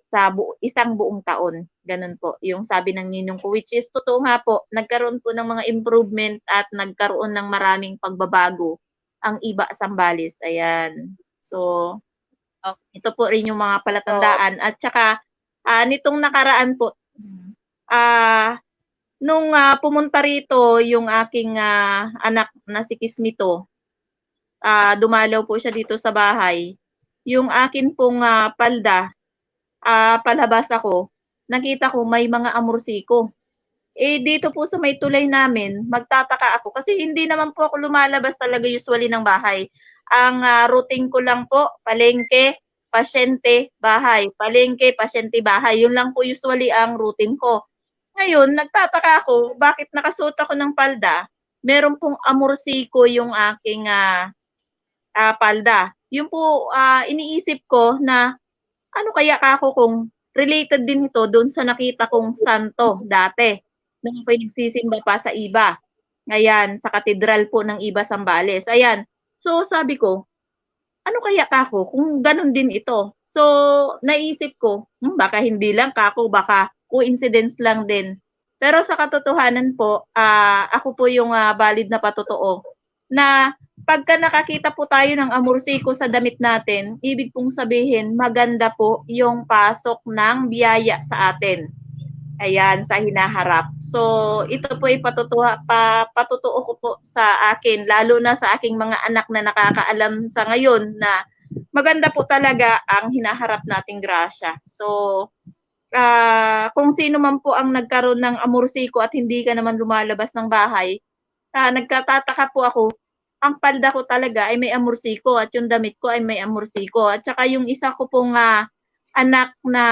[SPEAKER 2] sa isang buong taon. Ganun po, yung sabi ng ninong ko, which is totoo nga po, nagkaroon po ng mga improvement at nagkaroon ng maraming pagbabago ang iba Sambales. Ayan. So,
[SPEAKER 1] Okay.
[SPEAKER 2] ito po rin yung mga
[SPEAKER 1] So,
[SPEAKER 2] palatandaan at saka nitong nakaraan po, ah, nung pumunta rito yung aking anak na si Kismito, dumalaw po siya dito sa bahay. Yung akin pong palda, palabas ako, nakita ko may mga amorsiko. Eh, dito po sa may tulay namin, magtataka ako kasi hindi naman po ako lumalabas talaga usually ng bahay. Ang routine ko lang po, palengke, pasyente, bahay. Palengke, pasyente, bahay. Yun lang po usually ang routine ko. Ngayon, nagtataka ako, bakit nakasuot ako ng palda, meron pong amorsiko yung aking palda. Yun po, iniisip ko na ano kaya kako kung related din ito doon sa nakita kong santo dati nung ako'y nagsisimba pa sa iba. Ayan, sa katedral po ng Iba Sambales. Ayan. So sabi ko, ano kaya kako kung ganun din ito? So naisip ko, baka hindi lang kako, baka coincidence lang din. Pero sa katotohanan po, ako po yung valid na patotoo na pagka nakakita po tayo ng amorsiko sa damit natin, ibig pong sabihin maganda po yung pasok ng biyaya sa atin. Ayan, sa hinaharap. So, ito po ay patotoo ko po sa akin, lalo na sa aking mga anak na nakakaalam sa ngayon na maganda po talaga ang hinaharap nating grasya. So, kung sino man po ang nagkaroon ng amorsiko at hindi ka naman lumalabas ng bahay, nagkatataka po ako, ang palda ko talaga ay may amorsiko at yung damit ko ay may amorsiko. At saka yung isa ko pong anak na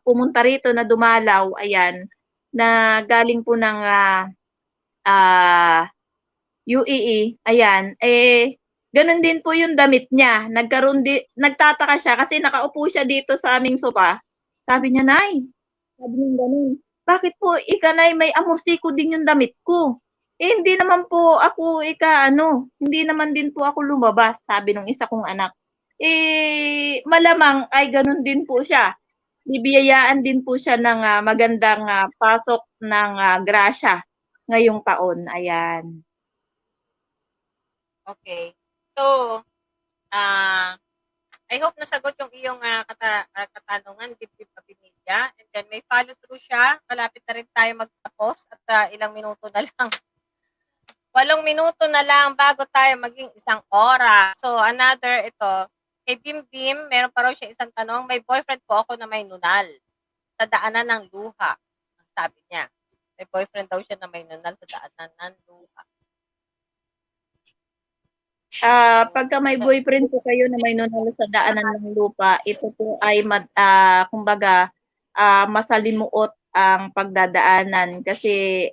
[SPEAKER 2] pumunta rito na dumalaw, ayan, na galing po ng UAE, ayan, eh, ganun din po yung damit niya. Nagtataka siya kasi nakaupo siya dito sa aming sofa. Sabi niya, "Nay," sabi niya ganun, "bakit po Nay may amorsiko din yung damit ko?" Eh, hindi naman po ako hindi naman din po ako lumabas, sabi nung isa kong anak. Eh, malamang ay ganun din po siya. Bibiyayaan din po siya ng magandang pasok ng grasya ngayong taon, ayan.
[SPEAKER 1] okay. So, ah I hope nasagot yung iyong katanungan, dibdib kapamilya. And then may follow through siya. Malapit na rin tayo magtapos at ilang minuto na lang. 8 minuto na lang bago tayo maging 1 oras. So another ito, kay Bim, meron pa raw siya isang tanong, may boyfriend po ako na may nunal sa daanan ng luha. Ang sabi niya, may boyfriend daw siya na may nunal sa daanan ng luha.
[SPEAKER 2] Pagka may boyfriend po kayo na may nunal sa daanan ng lupa, ito po ay kumbaga, masalimuot ang pagdadaanan kasi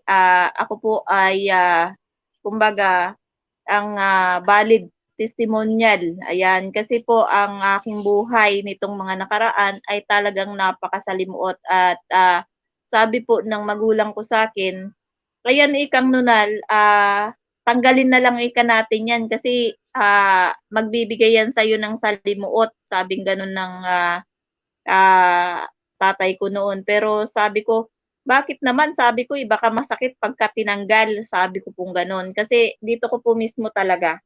[SPEAKER 2] ako po ay kumbaga ang valid testimonial. Ayan, kasi po ang aking buhay nitong mga nakaraan ay talagang napakasalimuot at sabi po ng magulang ko sa akin, "Ayan ikang nunal, tanggalin na lang ika natin yan kasi magbibigay yan sa'yo ng salimuot." Sabing ganun ng tatay ko noon. Pero sabi ko, bakit naman? Sabi ko, baka masakit pagka tinanggal. Sabi ko pong ganun. Kasi dito ko po mismo talaga,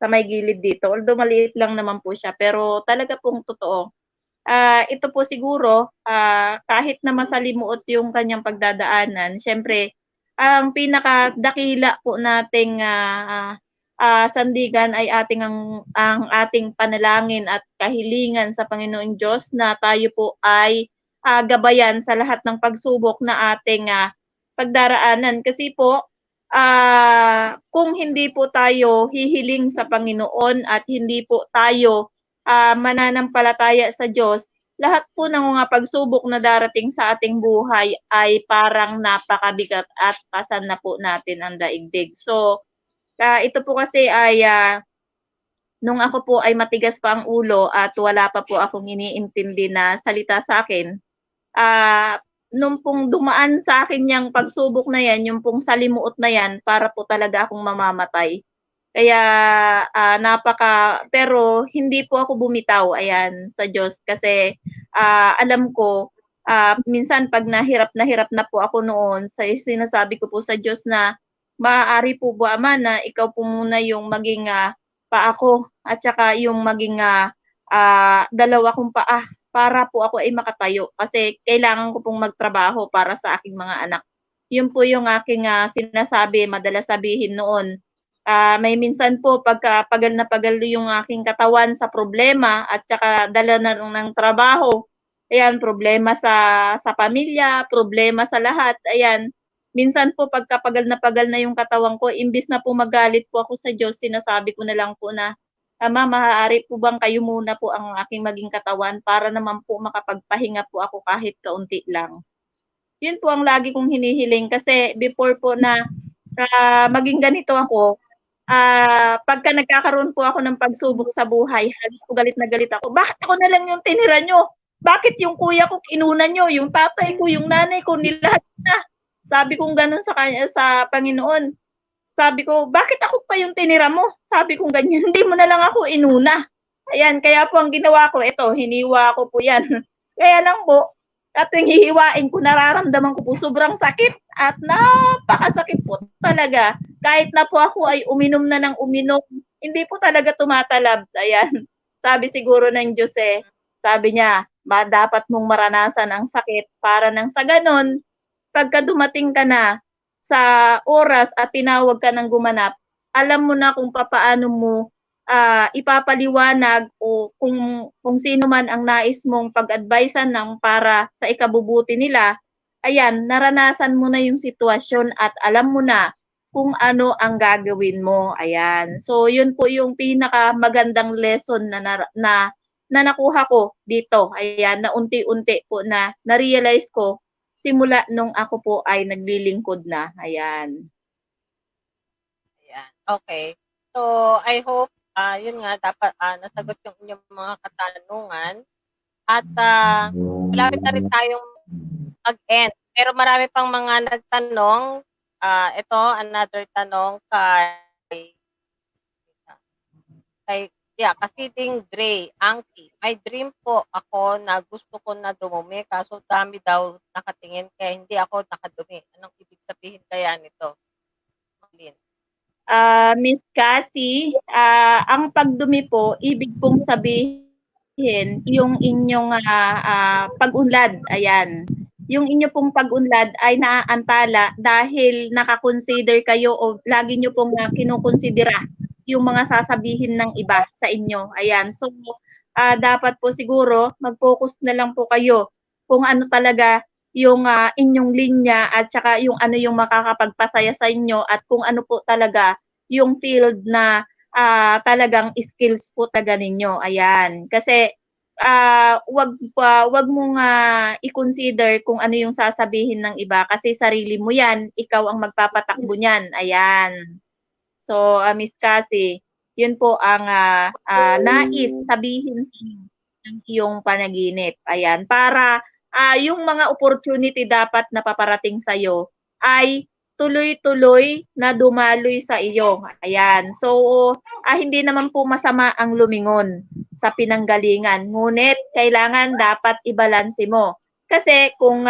[SPEAKER 2] sa may gilid dito. Although maliit lang naman po siya, pero talaga pong totoo. Ito po siguro, kahit na masalimuot yung kanyang pagdadaanan, syempre, ang pinakadakila po nating sandigan ay ang ating panalangin at kahilingan sa Panginoong Diyos na tayo po ay gabayan sa lahat ng pagsubok na ating pagdaraanan. Kasi po, kung hindi po tayo hihiling sa Panginoon at hindi po tayo mananampalataya sa Diyos, lahat po ng mga pagsubok na darating sa ating buhay ay parang napakabigat at pasan na po natin ang daigdig. So, ito po kasi ay nung ako po ay matigas pa ang ulo at wala pa po akong iniintindi na salita sa akin, nung pong dumaan sa akin yung pagsubok na yan, yung pong salimuot na yan, para po talaga akong mamamatay. Kaya pero hindi po ako bumitaw, ayan, sa Diyos kasi alam ko minsan pag nahirap na po ako noon, sinasabi ko po sa Diyos na maaari po ba Ama na ikaw po muna yung maging paa ko at saka yung maging dalawa kong paa para po ako ay makatayo kasi kailangan ko pong magtrabaho para sa aking mga anak. Yun po yung aking sinasabi, madalas sabihin noon. May minsan po pagka pagal na pagal yung aking katawan sa problema at saka dala na ng trabaho, ayan, problema sa pamilya, problema sa lahat, ayan. Minsan po pagka pagal na yung katawan ko, imbis na po magalit po ako sa Diyos, sinasabi ko na lang po na, Ama, maaari po bang kayo muna po ang aking maging katawan para naman po makapagpahinga po ako kahit kaunti lang. Yun po ang lagi kong hinihiling kasi before po na maging ganito ako, pagka nagkakaroon po ako ng pagsubok sa buhay, halos po galit na galit ako. Bakit ako na lang yung tinira nyo? Bakit yung kuya ko kinuna nyo? Yung tatay ko, yung nanay ko, nilahat na. Sabi kong ganun sa Panginoon. Sabi ko, bakit ako pa yung tinira mo? Sabi kong ganyan, hindi mo na lang ako inuna. Ayan, kaya po ang ginawa ko, ito, hiniwa ko po yan. Kaya lang po, at tuwing hihiwain ko, nararamdaman ko po sobrang sakit at napakasakit po talaga. Kahit na po ako ay uminom na ng uminom, hindi po talaga tumatalab. Ayan, sabi siguro ng Diyos sabi niya, dapat mong maranasan ang sakit para nang sa ganon, pagka dumating ka na sa oras at tinawag ka ng gumanap, alam mo na kung papaano mo ipapaliwanag o kung sino man ang nais mong pag-advisean ng para sa ikabubuti nila, ayan, naranasan mo na yung sitwasyon at alam mo na kung ano ang gagawin mo. Ayan. So, yun po yung pinakamagandang lesson na nakuha ko dito. Ayan, na unti-unti po na na-realize ko simula nung ako po ay naglilingkod na. Ayan.
[SPEAKER 1] Ayan. Okay. So, I hope yun nga, dapat nasagot yung inyong mga katanungan. At malapit na rin tayong mag-end. Pero marami pang mga nagtanong. Ito, another tanong kasi Ding Dre, Angki. May dream po ako na gusto ko na dumumi, kaso dami daw nakatingin, kaya hindi ako nakadumi. Anong ibig sabihin kaya nito? Lynn.
[SPEAKER 2] Miss Cassie, ang pagdumi po, ibig pong sabihin yung inyong pag-unlad, ayan. Yung inyo pong pag-unlad ay naaantala dahil nakakonsider kayo o lagi nyo pong kinukonsidera yung mga sasabihin ng iba sa inyo. Ayan. So, dapat po siguro mag-focus na lang po kayo kung ano talaga yung inyong linya at saka yung ano yung makakapagpasaya sa inyo at kung ano po talaga yung field na talagang skills po talaga ninyo. Ayan. Kasi wag mong i-consider kung ano yung sasabihin ng iba kasi sarili mo yan, ikaw ang magpapatakbo niyan. Ayan. So, Miss Cassie, yun po ang nais sabihin sa inyo ng iyong panaginip. Ayan, para yung mga opportunity dapat na paparating sa iyo ay tuloy-tuloy na dumaloy sa iyo. Ayan. So, hindi naman po masama ang lumingon sa pinanggalingan. Ngunit, kailangan dapat ibalanse mo. Kasi kung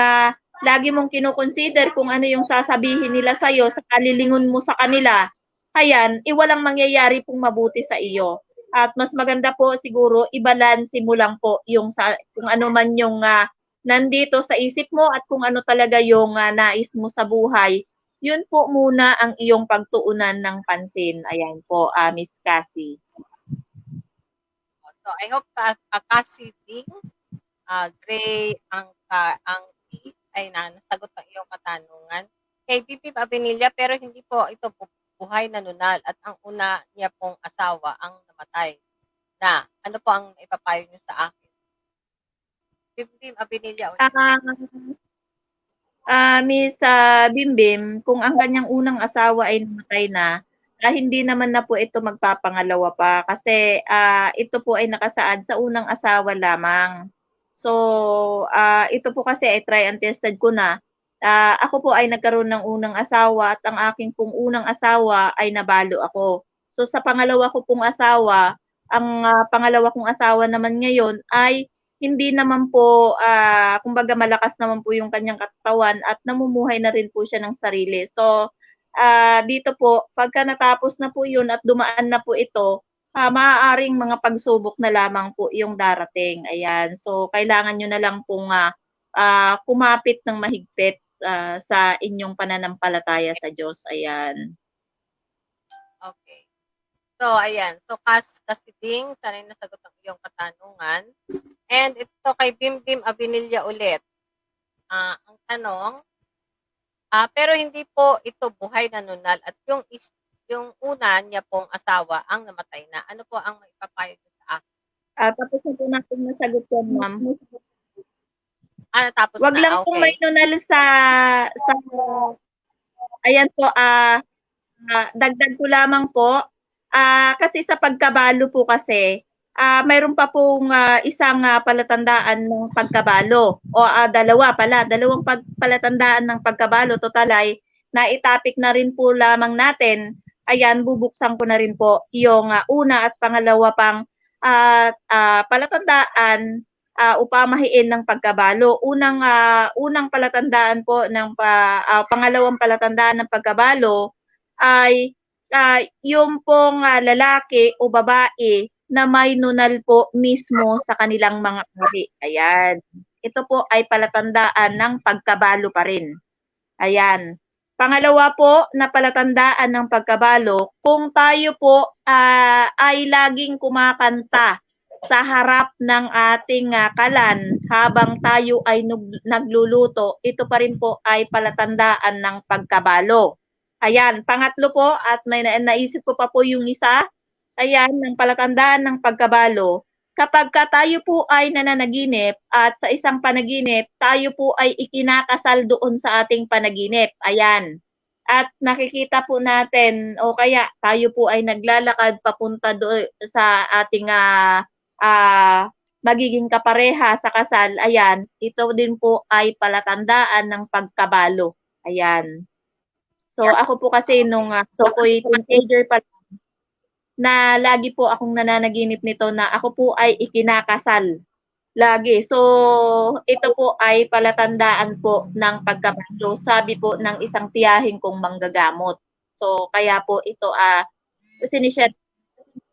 [SPEAKER 2] lagi mong kinukonsider kung ano yung sasabihin nila sa iyo, sa kalilingon mo sa kanila, ayan, walang mangyayari pong mabuti sa iyo. At mas maganda po siguro, ibalanse mo lang po yung kung ano man yung nandito sa isip mo at kung ano talaga yung nais mo sa buhay. Yun po muna ang iyong pagtuunan ng pansin. Ayan po, Miss Cassie.
[SPEAKER 1] So, I hope Cassidy, Gray, ang T ay nasagot ang iyong katanungan. Kay Bibi Abinilla, pero hindi po ito buhay na nunal at ang una niya pong asawa ang namatay. Na, ano po ang ipapayo niyo sa akin? Bibi Abinilla ulit.
[SPEAKER 2] Miss Bimbim, kung ang kanyang unang asawa ay namatay na, hindi naman na po ito magpapangalawa pa kasi ito po ay nakasaad sa unang asawa lamang. So, ito po kasi ay try and tested ko na. Ako po ay nagkaroon ng unang asawa at ang aking pong unang asawa ay nabalo ako. So, sa pangalawa ko pong asawa, ang pangalawa kong asawa naman ngayon ay hindi naman po, kumbaga malakas naman po yung kanyang katawan at namumuhay na rin po siya ng sarili. So, dito po, pagka natapos na po yun at dumaan na po ito, maaaring mga pagsubok na lamang po yung darating. Ayan. So, kailangan nyo na lang pong kumapit ng mahigpit sa inyong pananampalataya sa Diyos. Ayan.
[SPEAKER 1] Okay. So, ayan. So, kasi ding, sana'y nasagot ang iyong katanungan. And ito kay Bimbim Abinilla ulit. Ang tanong, pero hindi po ito buhay na nunal at yung una niya pong asawa ang namatay na. Ano po ang maipapayo niyo sa akin?
[SPEAKER 2] Tapos na po natin nasagot yan, ma'am.
[SPEAKER 1] Natapos
[SPEAKER 2] Wag
[SPEAKER 1] na.
[SPEAKER 2] lang
[SPEAKER 1] Okay.
[SPEAKER 2] pong may nunal sa ayan po, dagdag ko lamang po, kasi sa pagkabalo po kasi, mayroon pa pong isang palatandaan ng pagkabalo o dalawang palatandaan ng pagkabalo. Total ay naitapik na rin po lamang natin. Ayan, bubuksan ko na rin po yung una at pangalawa pang palatandaan upamahiin ng pagkabalo. Unang palatandaan po ng pangalawang palatandaan ng pagkabalo ay yung pong lalaki o babae na may nunal po mismo sa kanilang mga ari. Ayan. Ito po ay palatandaan ng pagkabalo pa rin. Ayan. Pangalawa po na palatandaan ng pagkabalo, kung tayo po ay laging kumakanta sa harap ng ating kalan habang tayo ay nagluluto, ito pa rin po ay palatandaan ng pagkabalo. Ayan, pangatlo po at may naisip ko pa po yung isa. Ayan, ng palatandaan ng pagkabalo. Kapag tayo po ay nananaginip at sa isang panaginip, tayo po ay ikinakasal doon sa ating panaginip. Ayan. At nakikita po natin o kaya tayo po ay naglalakad papunta doon sa ating magiging kapareha sa kasal. Ayan, ito din po ay palatandaan ng pagkabalo. Ayan. So ako po kasi nung ako'y teenager pa na lagi po akong nananaginip nito na ako po ay ikinakasal lagi. So, ito po ay palatandaan po ng pagkabalo, sabi po ng isang tiyahin kong manggagamot. So, kaya po ito sinishare.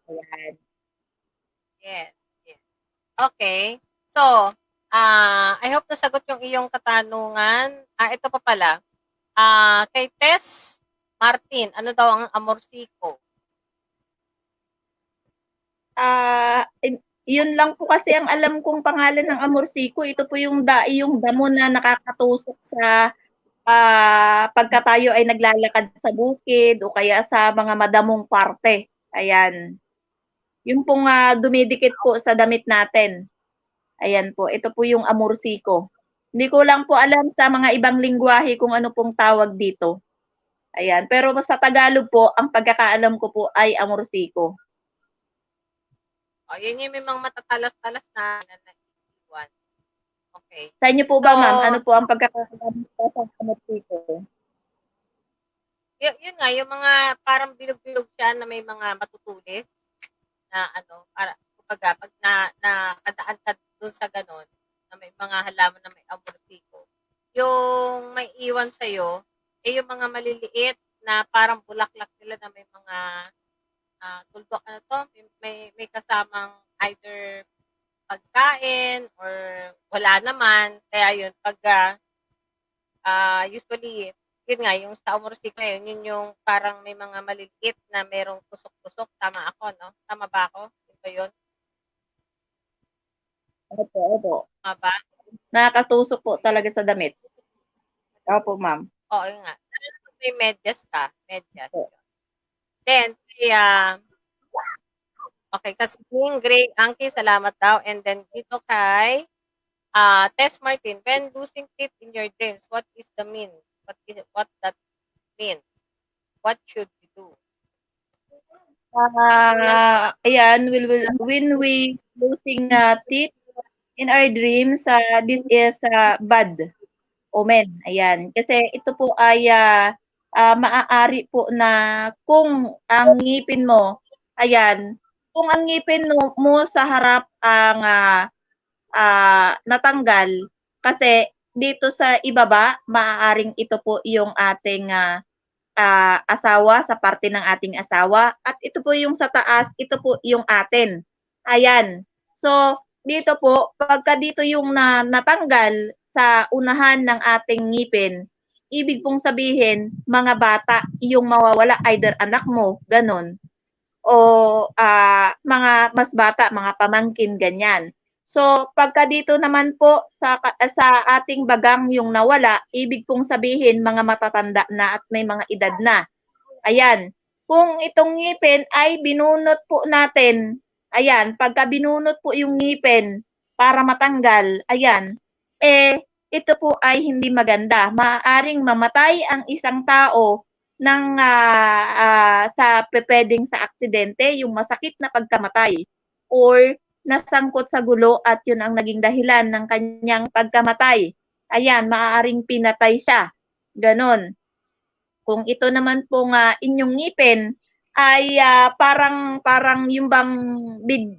[SPEAKER 2] Ayan.
[SPEAKER 1] Yes. Yes. Okay. So, I hope nasagot yung iyong katanungan. Ito pa pala. Kay Tess Martin, ano daw ang amorsiko?
[SPEAKER 2] Yun lang po kasi ang alam kong pangalan ng amorsiko. Ito po yung damo na nakakatusok sa pagka tayo ay naglalakad sa bukid o kaya sa mga madamong parte. Ayan. Yung pong dumidikit po sa damit natin. Ayan po. Ito po yung amorsiko. Hindi ko lang po alam sa mga ibang lingwahe kung ano pong tawag dito. Ayan. Pero sa Tagalog po, ang pagkakaalam ko po ay amorsiko.
[SPEAKER 1] Yun yung may mga matatalas-talas na naiiwan. Okay.
[SPEAKER 2] Sa inyo po ba, ma'am? Ano po ang pagkakaalam ko sa amorsiko?
[SPEAKER 1] Yun nga, yung mga parang bilog-bilog siya na may mga matutulis na para kumbaga pag nakadaan ka doon sa ganon na may mga halaman na may amorsiko, yung may iwan sa'yo, yung mga maliliit na parang bulaklak nila na may mga tuldok may kasamang either pagkain or wala naman. Kaya yun, pag usually yun nga, yung sa Omorsika yun yung parang may mga maliit na merong tusok-tusok. Tama ako, no? Tama ba ako? Ito yun?
[SPEAKER 2] Opo, opo.
[SPEAKER 1] Tama ba?
[SPEAKER 2] Nakakatusok po
[SPEAKER 1] Sige.
[SPEAKER 2] talaga sa damit. Opo, ma'am.
[SPEAKER 1] Oo, yun nga. Lalo na pag may medyas ka. Medyas.
[SPEAKER 2] Opo.
[SPEAKER 1] Then, kaya, okay, kasi being Gray, Angki, salamat daw. And then, dito kay Tess Martin, when losing teeth in your dreams, what is the mean? What that mean? What should we do? Una,
[SPEAKER 2] Ayan, when we losing teeth in our dreams, this is bad omen. Ayan. Kasi ito po ay maaari po na kung ang ngipin mo, ayan, kung ang ngipin mo sa harap ang natanggal, kasi dito sa ibaba, maaaring ito po yung ating asawa, sa parte ng ating asawa. At ito po yung sa taas, ito po yung atin. Ayan. So, dito po, pagka dito yung natanggal sa unahan ng ating ngipin, ibig pong sabihin, mga bata yung mawawala, either anak mo, ganon, o mga mas bata, mga pamangkin, ganyan. So, pagka dito naman po sa ating bagang yung nawala, ibig pong sabihin mga matatanda na at may mga edad na. Ayan. Kung itong ngipin ay binunot po natin, ayan, pagka binunot po yung ngipin para matanggal, ayan, ito po ay hindi maganda. Maaaring mamatay ang isang tao ng sa pwedeng sa aksidente, yung masakit na pagkamatay, or nasangkot sa gulo at yun ang naging dahilan ng kanyang pagkamatay. Ayan, maaaring pinatay siya. Ganon. Kung ito naman pong inyong ngipin ay parang yung bang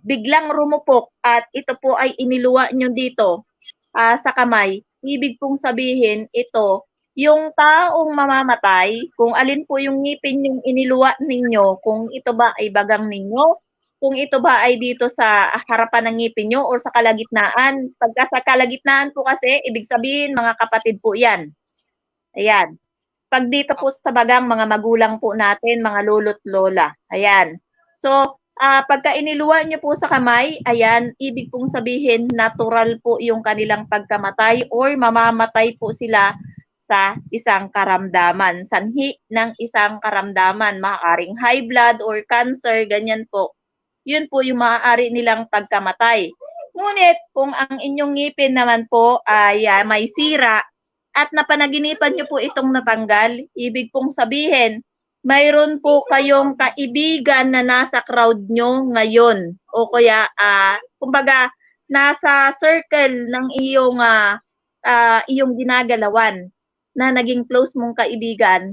[SPEAKER 2] biglang rumupok at ito po ay iniluwa nyo dito sa kamay, ibig pong sabihin ito, yung taong mamamatay, kung alin po yung ngipin yung iniluwa ninyo, kung ito ba ay bagang ninyo, kung ito ba ay dito sa harapan ng ngipin nyo o sa kalagitnaan. Pagka sa kalagitnaan po kasi, ibig sabihin mga kapatid po yan. Ayan. Pag dito po sa bagang, mga magulang po natin, mga lolo't lola. Ayan. So, pagka iniluwa niyo po sa kamay, ayan, ibig pong sabihin, natural po yung kanilang pagkamatay or mamamatay po sila sa isang karamdaman. Sanhi ng isang karamdaman, maaaring high blood or cancer, ganyan po. Yun po yung maaari nilang pagkamatay. Ngunit, kung ang inyong ngipin naman po ay may sira, at napanaginipan niyo po itong natanggal, ibig pong sabihin, mayroon po kayong kaibigan na nasa crowd nyo ngayon. O kaya, kumbaga, nasa circle ng iyong ginagalawan na naging close mong kaibigan.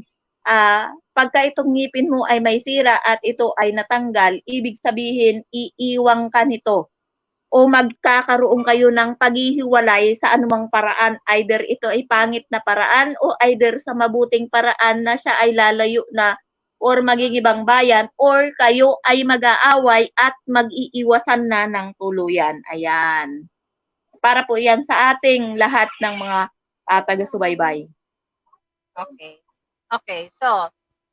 [SPEAKER 2] Pagka itong ngipin mo ay may sira at ito ay natanggal, ibig sabihin, iiwang ka nito o magkakaroon kayo ng paghihiwalay sa anumang paraan. Either ito ay pangit na paraan o either sa mabuting paraan na siya ay lalayo na or magigibang bayan or kayo ay mag-aaway at mag-iiwasan na ng tuluyan. Ayan. Para po yan sa ating lahat ng mga taga-subaybay.
[SPEAKER 1] okay. Okay, so,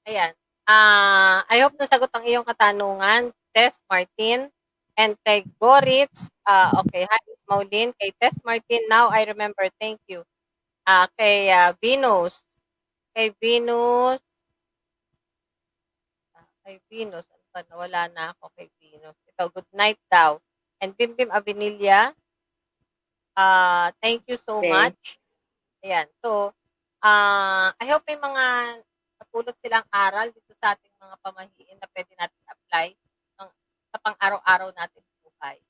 [SPEAKER 1] ayan. I hope nasagot ang iyong katanungan, Tess Martin. And kay Goritz, okay, hi, Miss Maulin. Kay Tess Martin, now I remember, thank you. Kay Venus. Kay Venus, ano ba, nawala na ako kay Venus. Ito, good night daw. And Bim Bim Abenilla, thank you so
[SPEAKER 2] Okay.
[SPEAKER 1] much. Ayan, so, I hope may mga napulot silang aral dito sa ating mga pamahiin na pwede natin apply sa pang-araw-araw natin buhay.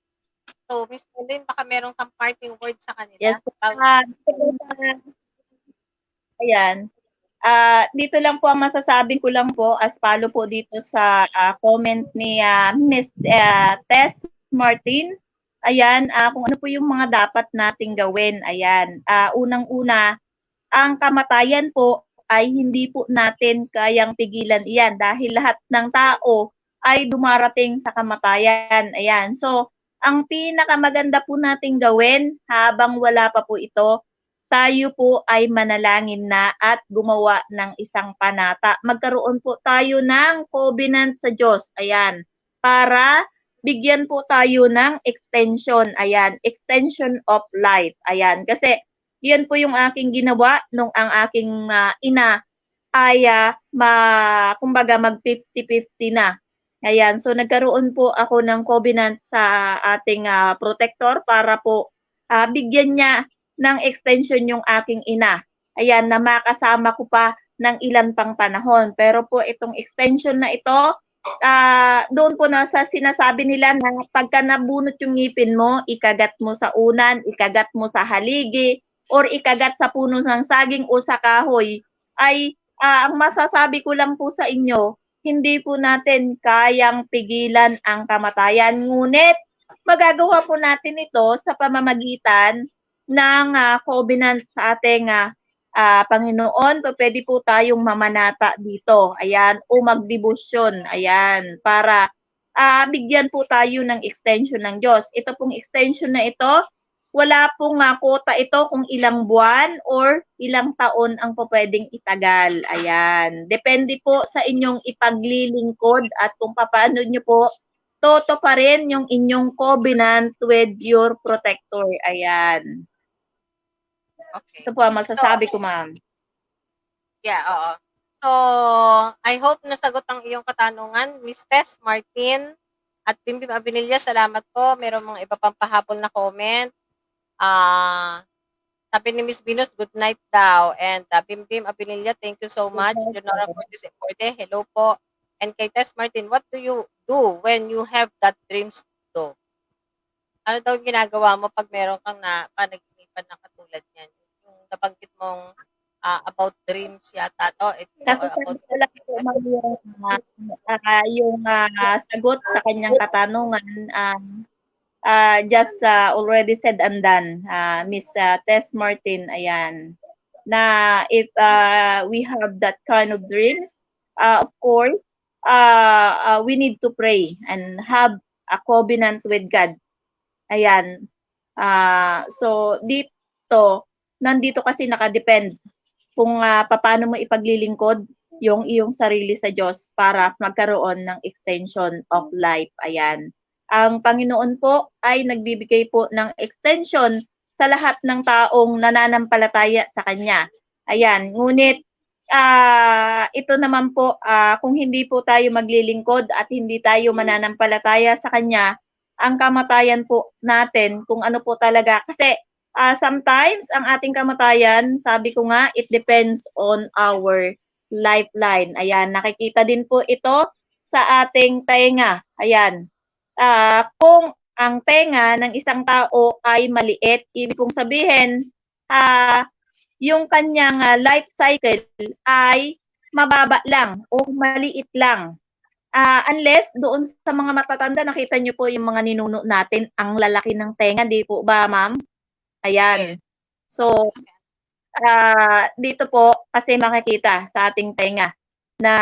[SPEAKER 1] So, Miss Pauline, baka meron kang parting words sa kanila?
[SPEAKER 2] Yes po. Ayan. Dito lang po ang masasabi ko lang po as follow po dito sa comment ni Miss Tess Martins. Ayan, kung ano po yung mga dapat nating gawin. Ayan, unang-una, ang kamatayan po ay hindi po natin kayang pigilan iyan dahil lahat ng tao ay dumarating sa kamatayan. Ayan, so ang pinakamaganda po nating gawin habang wala pa po ito, tayo po ay manalangin na at gumawa ng isang panata. Magkaroon po tayo ng covenant sa Diyos. Ayan. Para bigyan po tayo ng extension. Ayan. Extension of life. Ayan. Kasi yan po yung aking ginawa nung ang aking ina ay kumbaga mag 50-50 na. Ayan, so nagkaroon po ako ng covenant sa ating protector para po bigyan niya ng extension yung aking ina. Ayan, na makasama ko pa ng ilan pang panahon. Pero po itong extension na ito, doon po na sa sinasabi nila na pagka nabunot yung ngipin mo, ikagat mo sa unan, ikagat mo sa haligi, or ikagat sa puno ng saging o sa kahoy, ay ang masasabi ko lang po sa inyo, hindi po natin kayang pigilan ang kamatayan. Ngunit, magagawa po natin ito sa pamamagitan ng covenant sa ating Panginoon. Pwede po tayong mamanata dito. Ayan. O magdebosyon. Ayan. Para bigyan po tayo ng extension ng Diyos. Ito pong extension na ito, wala pong quota ito kung ilang buwan or ilang taon ang pwedeng itagal. Ayan. Depende po sa inyong ipaglilingkod at kung paano nyo po toto pa rin yung inyong covenant with your protector. Ayan.
[SPEAKER 1] Okay.
[SPEAKER 2] Ito po ang masasabi ko, ma'am.
[SPEAKER 1] Yeah, oo. So, I hope nasagot ang iyong katanungan, Miss Tess, Martin, at Bimbim Abinilla. Salamat po. Meron mga iba pang pahabol na comment. Sabi ni Miss Venus, good night daw. And Bimbim Abinilla, thank you so much. Leonora Cortez Eporde, hello po. And kay Tess Martin, what do you do when you have that dreams to? Ano daw ginagawa mo pag meron kang panaginipan na katulad niyan? Yung nabanggit mong about dreams yata to.
[SPEAKER 2] Kasi
[SPEAKER 1] About
[SPEAKER 2] sabi ko lang po, ma'am, yung sagot sa kanyang katanungan, just already said and done, Miss Tess Martin, ayan, na if we have that kind of dreams, of course, we need to pray and have a covenant with God. Ayan. So, nandito kasi nakadepend kung paano mo ipaglilingkod yung iyong sarili sa Diyos para magkaroon ng extension of life. Ayan. Ang Panginoon po ay nagbibigay po ng extension sa lahat ng taong nananampalataya sa Kanya. Ayan. Ngunit, ito naman po, kung hindi po tayo maglilingkod at hindi tayo mananampalataya sa Kanya, ang kamatayan po natin, kung ano po talaga. Kasi, sometimes, ang ating kamatayan, sabi ko nga, it depends on our lifeline. Ayan, nakikita din po ito sa ating tenga. Ayan. Kung ang tenga ng isang tao ay maliit, ibig kong sabihin, yung kanyang life cycle ay mababa lang o maliit lang. Unless doon sa mga matatanda, nakita nyo po yung mga ninuno natin, ang lalaki ng tenga, di po ba, ma'am? Ayan.
[SPEAKER 1] Yes.
[SPEAKER 2] So, dito po kasi makikita sa ating tenga na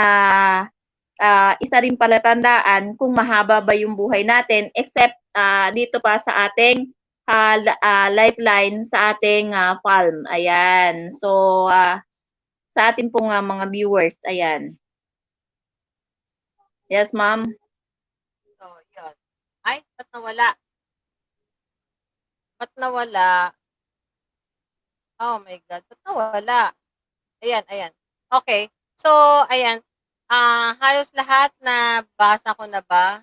[SPEAKER 2] isa rin palatandaan kung mahaba ba yung buhay natin, except dito pa sa ating lifeline sa ating palm. Ayan. So, sa ating pong mga viewers, ayan. Yes, ma'am.
[SPEAKER 1] So, yun. Ay, ba't nawala? Ba't nawala? Oh my God, ba't nawala? Ayan, ayan. Okay. So, ayan. Halos lahat na basa ko na ba?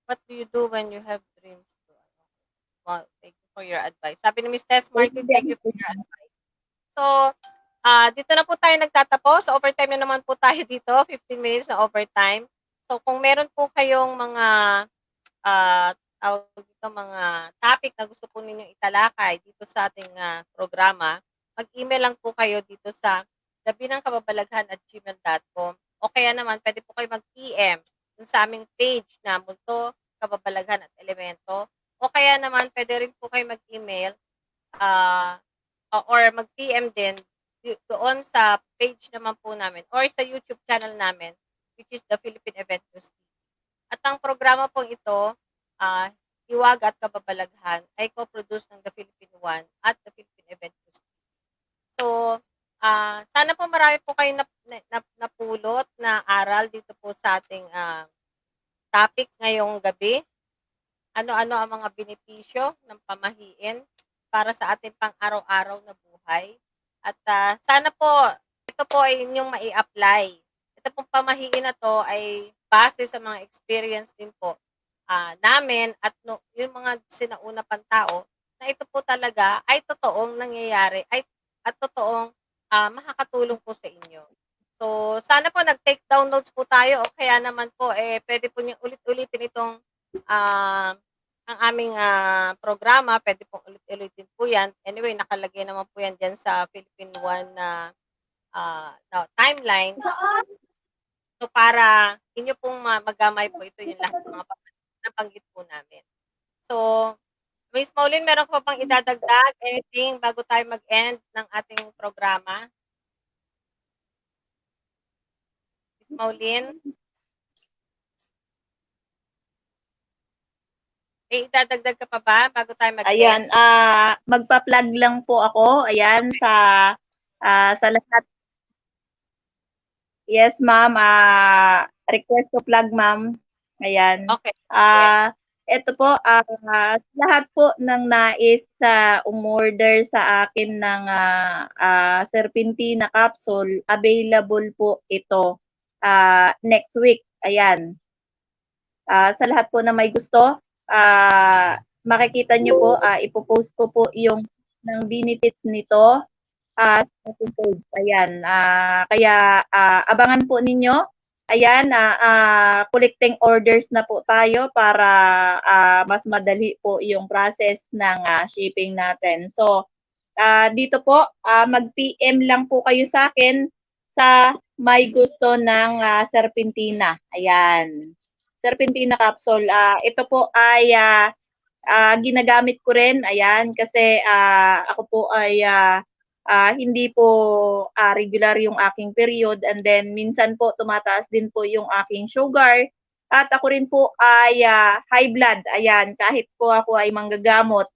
[SPEAKER 1] What do you do when you have dreams? Well, thank you for your advice. Sabi ni Miss Tess Martin, thank you for your advice. So, dito na po tayo nagtatapos. So, overtime na naman po tayo dito. 15 minutes na overtime. So, kung meron po kayong mga mga topic na gusto po ninyong italakay dito sa ating programa, mag-email lang po kayo dito sa gabinangkababalaghan@gmail.com o kaya naman pwede po kayo mag-PM sa aming page na Multo, Kababalaghan at Elemento o kaya naman pwede rin po kayo mag-email or mag-PM din doon sa page naman po namin or sa YouTube channel namin, which is the Philippine Event News TV. At ang programa po ito, Hiwaga at Kababalaghan, ay co-produce ng the Philippine One at the Philippine Event News TV. So, sana po marami po kayong napulot na aral dito po sa ating topic ngayong gabi. Ano-ano ang mga benepisyo ng pamahiin para sa ating pang-araw-araw na buhay. At sana po, ito po ay inyong mai-apply. Ito pong pamahiin na to ay base sa mga experience din po namin at yung mga sinauna pang tao na ito po talaga ay totoong nangyayari at totoong makakatulong po sa inyo. So, sana po nag-take down notes po tayo o kaya naman po pwede po niyo ulit-ulitin itong ah, ang aming programa. Pwede pong ulit-ulitin po yan. Anyway, nakalagay naman po yan dyan sa Philippine One na timeline. So, para inyo pong magamay po ito yung lahat ng mga nabanggit po namin. So, Miss Maulin, meron ko pa pang idadagdag? Anything bago tayo mag-end ng ating programa? Miss Maulin? May idadagdag ka pa ba bago tayo mag-end?
[SPEAKER 2] Ayan, magpa-plug lang po ako. Ayan, sa lahat. Yes, ma'am. Request to plug, ma'am. Ayan.
[SPEAKER 1] Okay.
[SPEAKER 2] Ito po, lahat po ng nais umorder sa akin ng Serpentina capsule, available po ito next week. Ayan. Sa lahat po na may gusto, makikita nyo po, ipopost ko po yung ng benefits nito sa ating page. Ayan. Kaya abangan po ninyo. Ayan, collecting orders na po tayo para mas madali po yung process ng shipping natin. So, dito po, mag-PM lang po kayo sa akin sa may gusto ng Serpentina. Ayan. Serpentina capsule. Ito po ay ginagamit ko rin. Ayan, kasi ako po ay hindi po regular yung aking period, and then minsan po tumataas din po yung aking sugar, at ako rin po ay high blood. Ayan, kahit po ako ay manggagamot,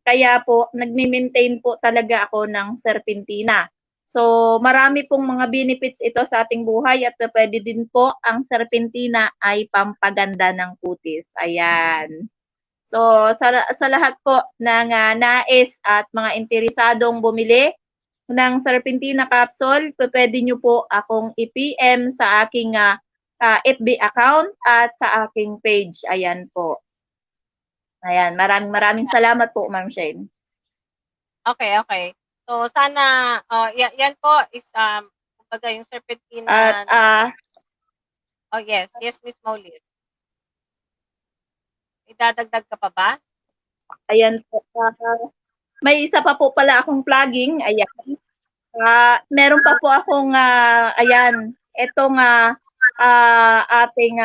[SPEAKER 2] kaya po nagme-maintain po talaga ako ng Serpentina. So, marami pong mga benefits ito sa ating buhay, at pwede din po ang Serpentina ay pampaganda ng kutis. Ayan. So, sa lahat po ng nais at mga interesadong bumili ng Serpentina capsule, pwede nyo po akong i-PM sa aking FB account at sa aking page. Ayan po. Ayan, maraming salamat po, Ma'am Shane.
[SPEAKER 1] Okay. So, sana, yan po is, kumbaga yung Serpentina.
[SPEAKER 2] At,
[SPEAKER 1] yes, Miss Maulin. May dadagdag ka pa ba?
[SPEAKER 2] Ayan po. May isa pa po pala akong plugging. Ayan. Meron pa po akong, ayan, itong ating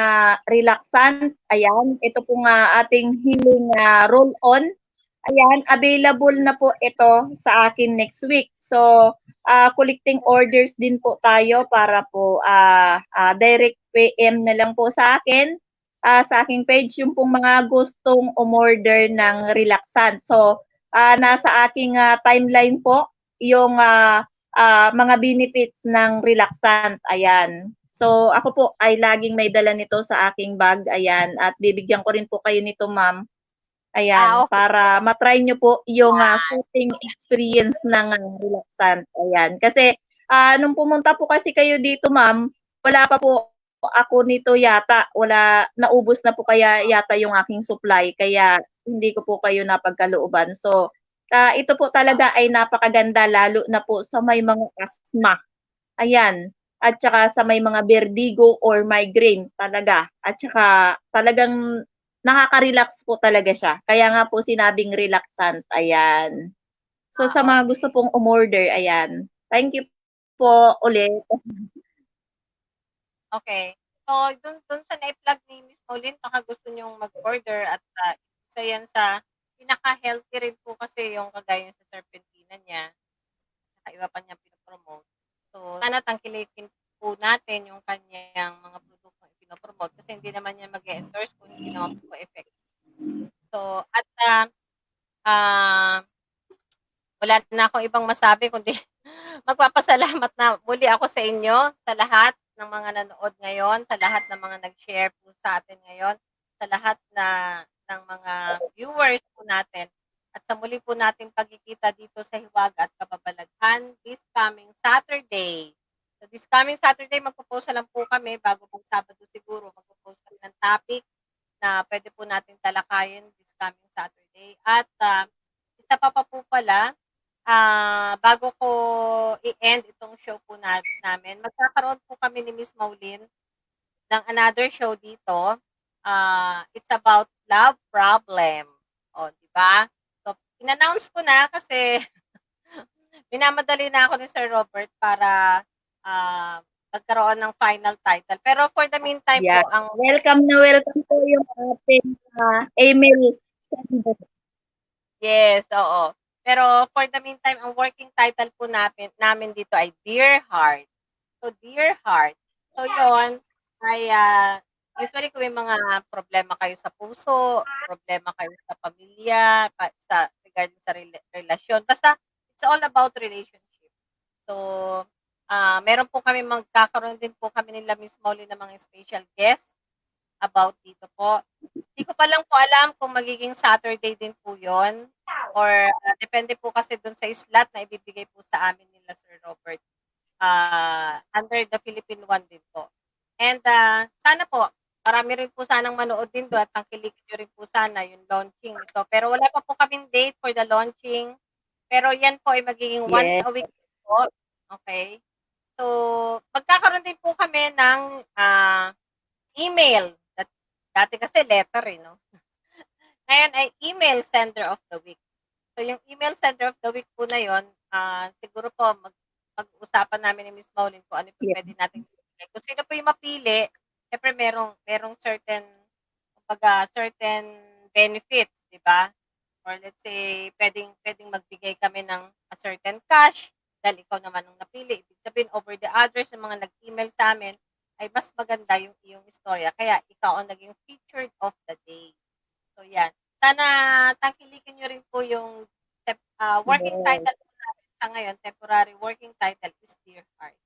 [SPEAKER 2] relaxant. Ayan, ito po ating healing roll-on. Ayan, available na po ito sa akin next week. So, collecting orders din po tayo para po direct PM na lang po sa akin. Sa aking page, yung pong mga gustong umorder ng relaxant. So, nasa aking timeline po yung mga benefits ng relaxant. Ayan. So, ako po ay laging may dala nito sa aking bag. Ayan. At bibigyan ko rin po kayo nito, ma'am. Ayan.
[SPEAKER 1] Okay.
[SPEAKER 2] Para matry nyo po yung soothing experience ng relaxant. Ayan. Kasi, nung pumunta po kasi kayo dito, ma'am, wala pa po ako nito yata. Naubos na po kaya yata yung aking supply. Kaya, hindi ko po kayo napagkalooban. So, ito po talaga ay napakaganda, lalo na po sa may mga asthma. Ayan. At saka sa may mga vertigo or migraine talaga. At saka talagang nakaka-relax po talaga siya. Kaya nga po sinabing relaxant. Ayan. So sa mga gusto pong umorder, ayan. Thank you po ulit.
[SPEAKER 1] Okay. So, dun sa na-plug ni Miss Maulin, baka gusto nyong mag-order at isa yan sa pinaka-healthy rin po kasi yung kagaya sa Serpentina niya. Iba pa niya pinopromote. So, sana tangkilikin po natin yung kanyang mga produktong ipinopromote kasi hindi naman niya mag-endorse kung hindi naman po effective. So, at wala na akong ibang masabi kundi magpapasalamat na muli ako sa inyo, sa lahat ng mga nanood ngayon, sa lahat ng mga nag-share po sa atin ngayon, sa lahat ng mga viewers po natin, at sa muli po nating pagkikita dito sa Hiwaga at Kababalaghan this coming Saturday. So this coming Saturday, magpo-post na lang po kami, bago pong Sabado siguro, magpo-post kami ng topic na pwede po natin talakayin this coming Saturday. At isa pa po pala, bago ko i-end itong show po namin, magkakaroon po kami ni Miss Maulin ng another show dito. It's about love problem. O, di ba? So, in-announce ko na kasi minamadali na ako ni Sir Robert para magkaroon ng final title. Pero for the meantime
[SPEAKER 2] Yeah.
[SPEAKER 1] po, ang
[SPEAKER 2] Welcome na welcome po yung ating email sender.
[SPEAKER 1] yes, oo. Pero for the meantime, ang working title po namin dito ay Dear Heart. So, Dear Heart. So, yon ay usually kung may mga problema kayo sa puso, problema kayo sa pamilya, sa regarding sa relasyon. Basta, it's all about relationship. So, meron po kami magkakaroon din po kami nila Miss Molly ng mga special guests about dito po. Hindi ko pa lang po alam kung magiging Saturday din po yon or depende po kasi dun sa slot na ibibigay po sa amin nila Sir Robert. Under the Philippine One din po. And sana po, marami rin po sanang manood din doon at tangkilikin nyo rin po sana yung launching nito. Pero wala pa po kaming date for the launching. Pero yan po ay magiging once
[SPEAKER 2] Yes.
[SPEAKER 1] a week po. Okay? So, magkakaroon din po kami ng email. Dati kasi letter no? Ngayon ay email sender of the week. So, yung email sender of the week po na yon, siguro po pag-uusapan namin ni Miss Maulin kung ano po
[SPEAKER 2] Yes.
[SPEAKER 1] pwede natin ibigay. Kung sino po yung mapili, syempre merong certain benefits, di ba? Or let's say, pwedeng magbigay kami ng a certain cash dahil ikaw naman ang napili. Ibig sabihin, over the others, yung mga nag-email sa amin, ay mas maganda yung iyong istorya. Kaya ikaw ang naging featured of the day. So, yan. Sana tangkilikin nyo rin po yung working
[SPEAKER 2] Yes.
[SPEAKER 1] title po namin sa ngayon, temporary working title is Dear Heart.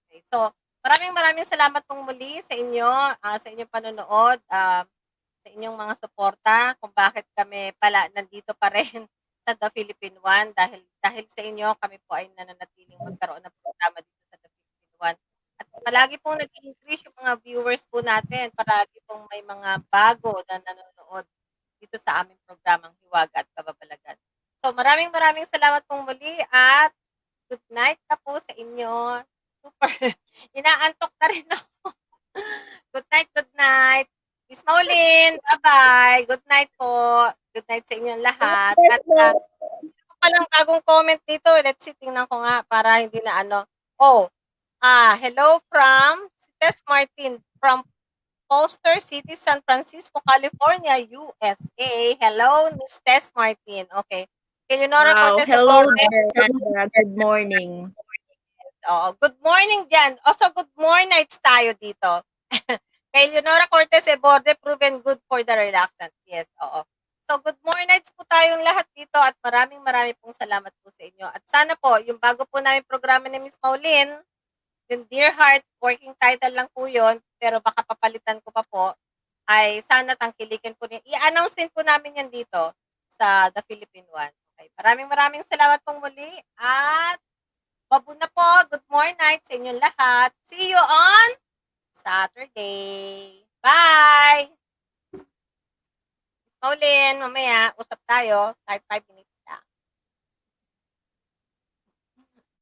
[SPEAKER 1] Okay. So, maraming salamat pong muli sa inyo, sa inyong panonood, sa inyong mga suporta, kung bakit kami pala nandito pa rin sa The Philippine One dahil sa inyo kami po ay nananatiling magkaroon ng programa dito sa The Philippine One. At palagi pong nag-increase yung mga viewers po natin, palagi pong may mga bago na nanonood dito sa aming programang Hiwaga at Kababalagan. So maraming salamat pong muli at good night na po sa inyo. Super. Inaantok na rin ako. Good night. Miss Maulin, bye-bye. Good night po. Good night sa inyong lahat. At palang bagong comment dito. Let's see, tingnan ko nga para hindi na ano. Oh, hello from Tess Martin from Foster City, San Francisco, California, USA. Hello, Miss Tess Martin. Okay. Eleonora
[SPEAKER 2] Wow.
[SPEAKER 1] Cortez
[SPEAKER 2] Hello
[SPEAKER 1] Eborde.
[SPEAKER 2] there, Sandra. Good morning.
[SPEAKER 1] Good morning dyan. Also, good morning nights tayo dito. Kay Leonora Cortez Eborde, proven good for the relaxant. Yes, oo. So, good morning nights po tayong lahat dito at maraming pong salamat po sa inyo. At sana po, yung bago po namin programa ni Miss Maulin, yung Dear Heart, working title lang po yun, pero baka papalitan ko pa po, ay sana tangkilikin po niya. I-announce din po namin yan dito sa The Philippine One. Okay. Maraming salamat pong muli at mabu na po. Good morning night sa inyong lahat. See you on Saturday. Bye! Maulin, mamaya, usap tayo. 5 minutes.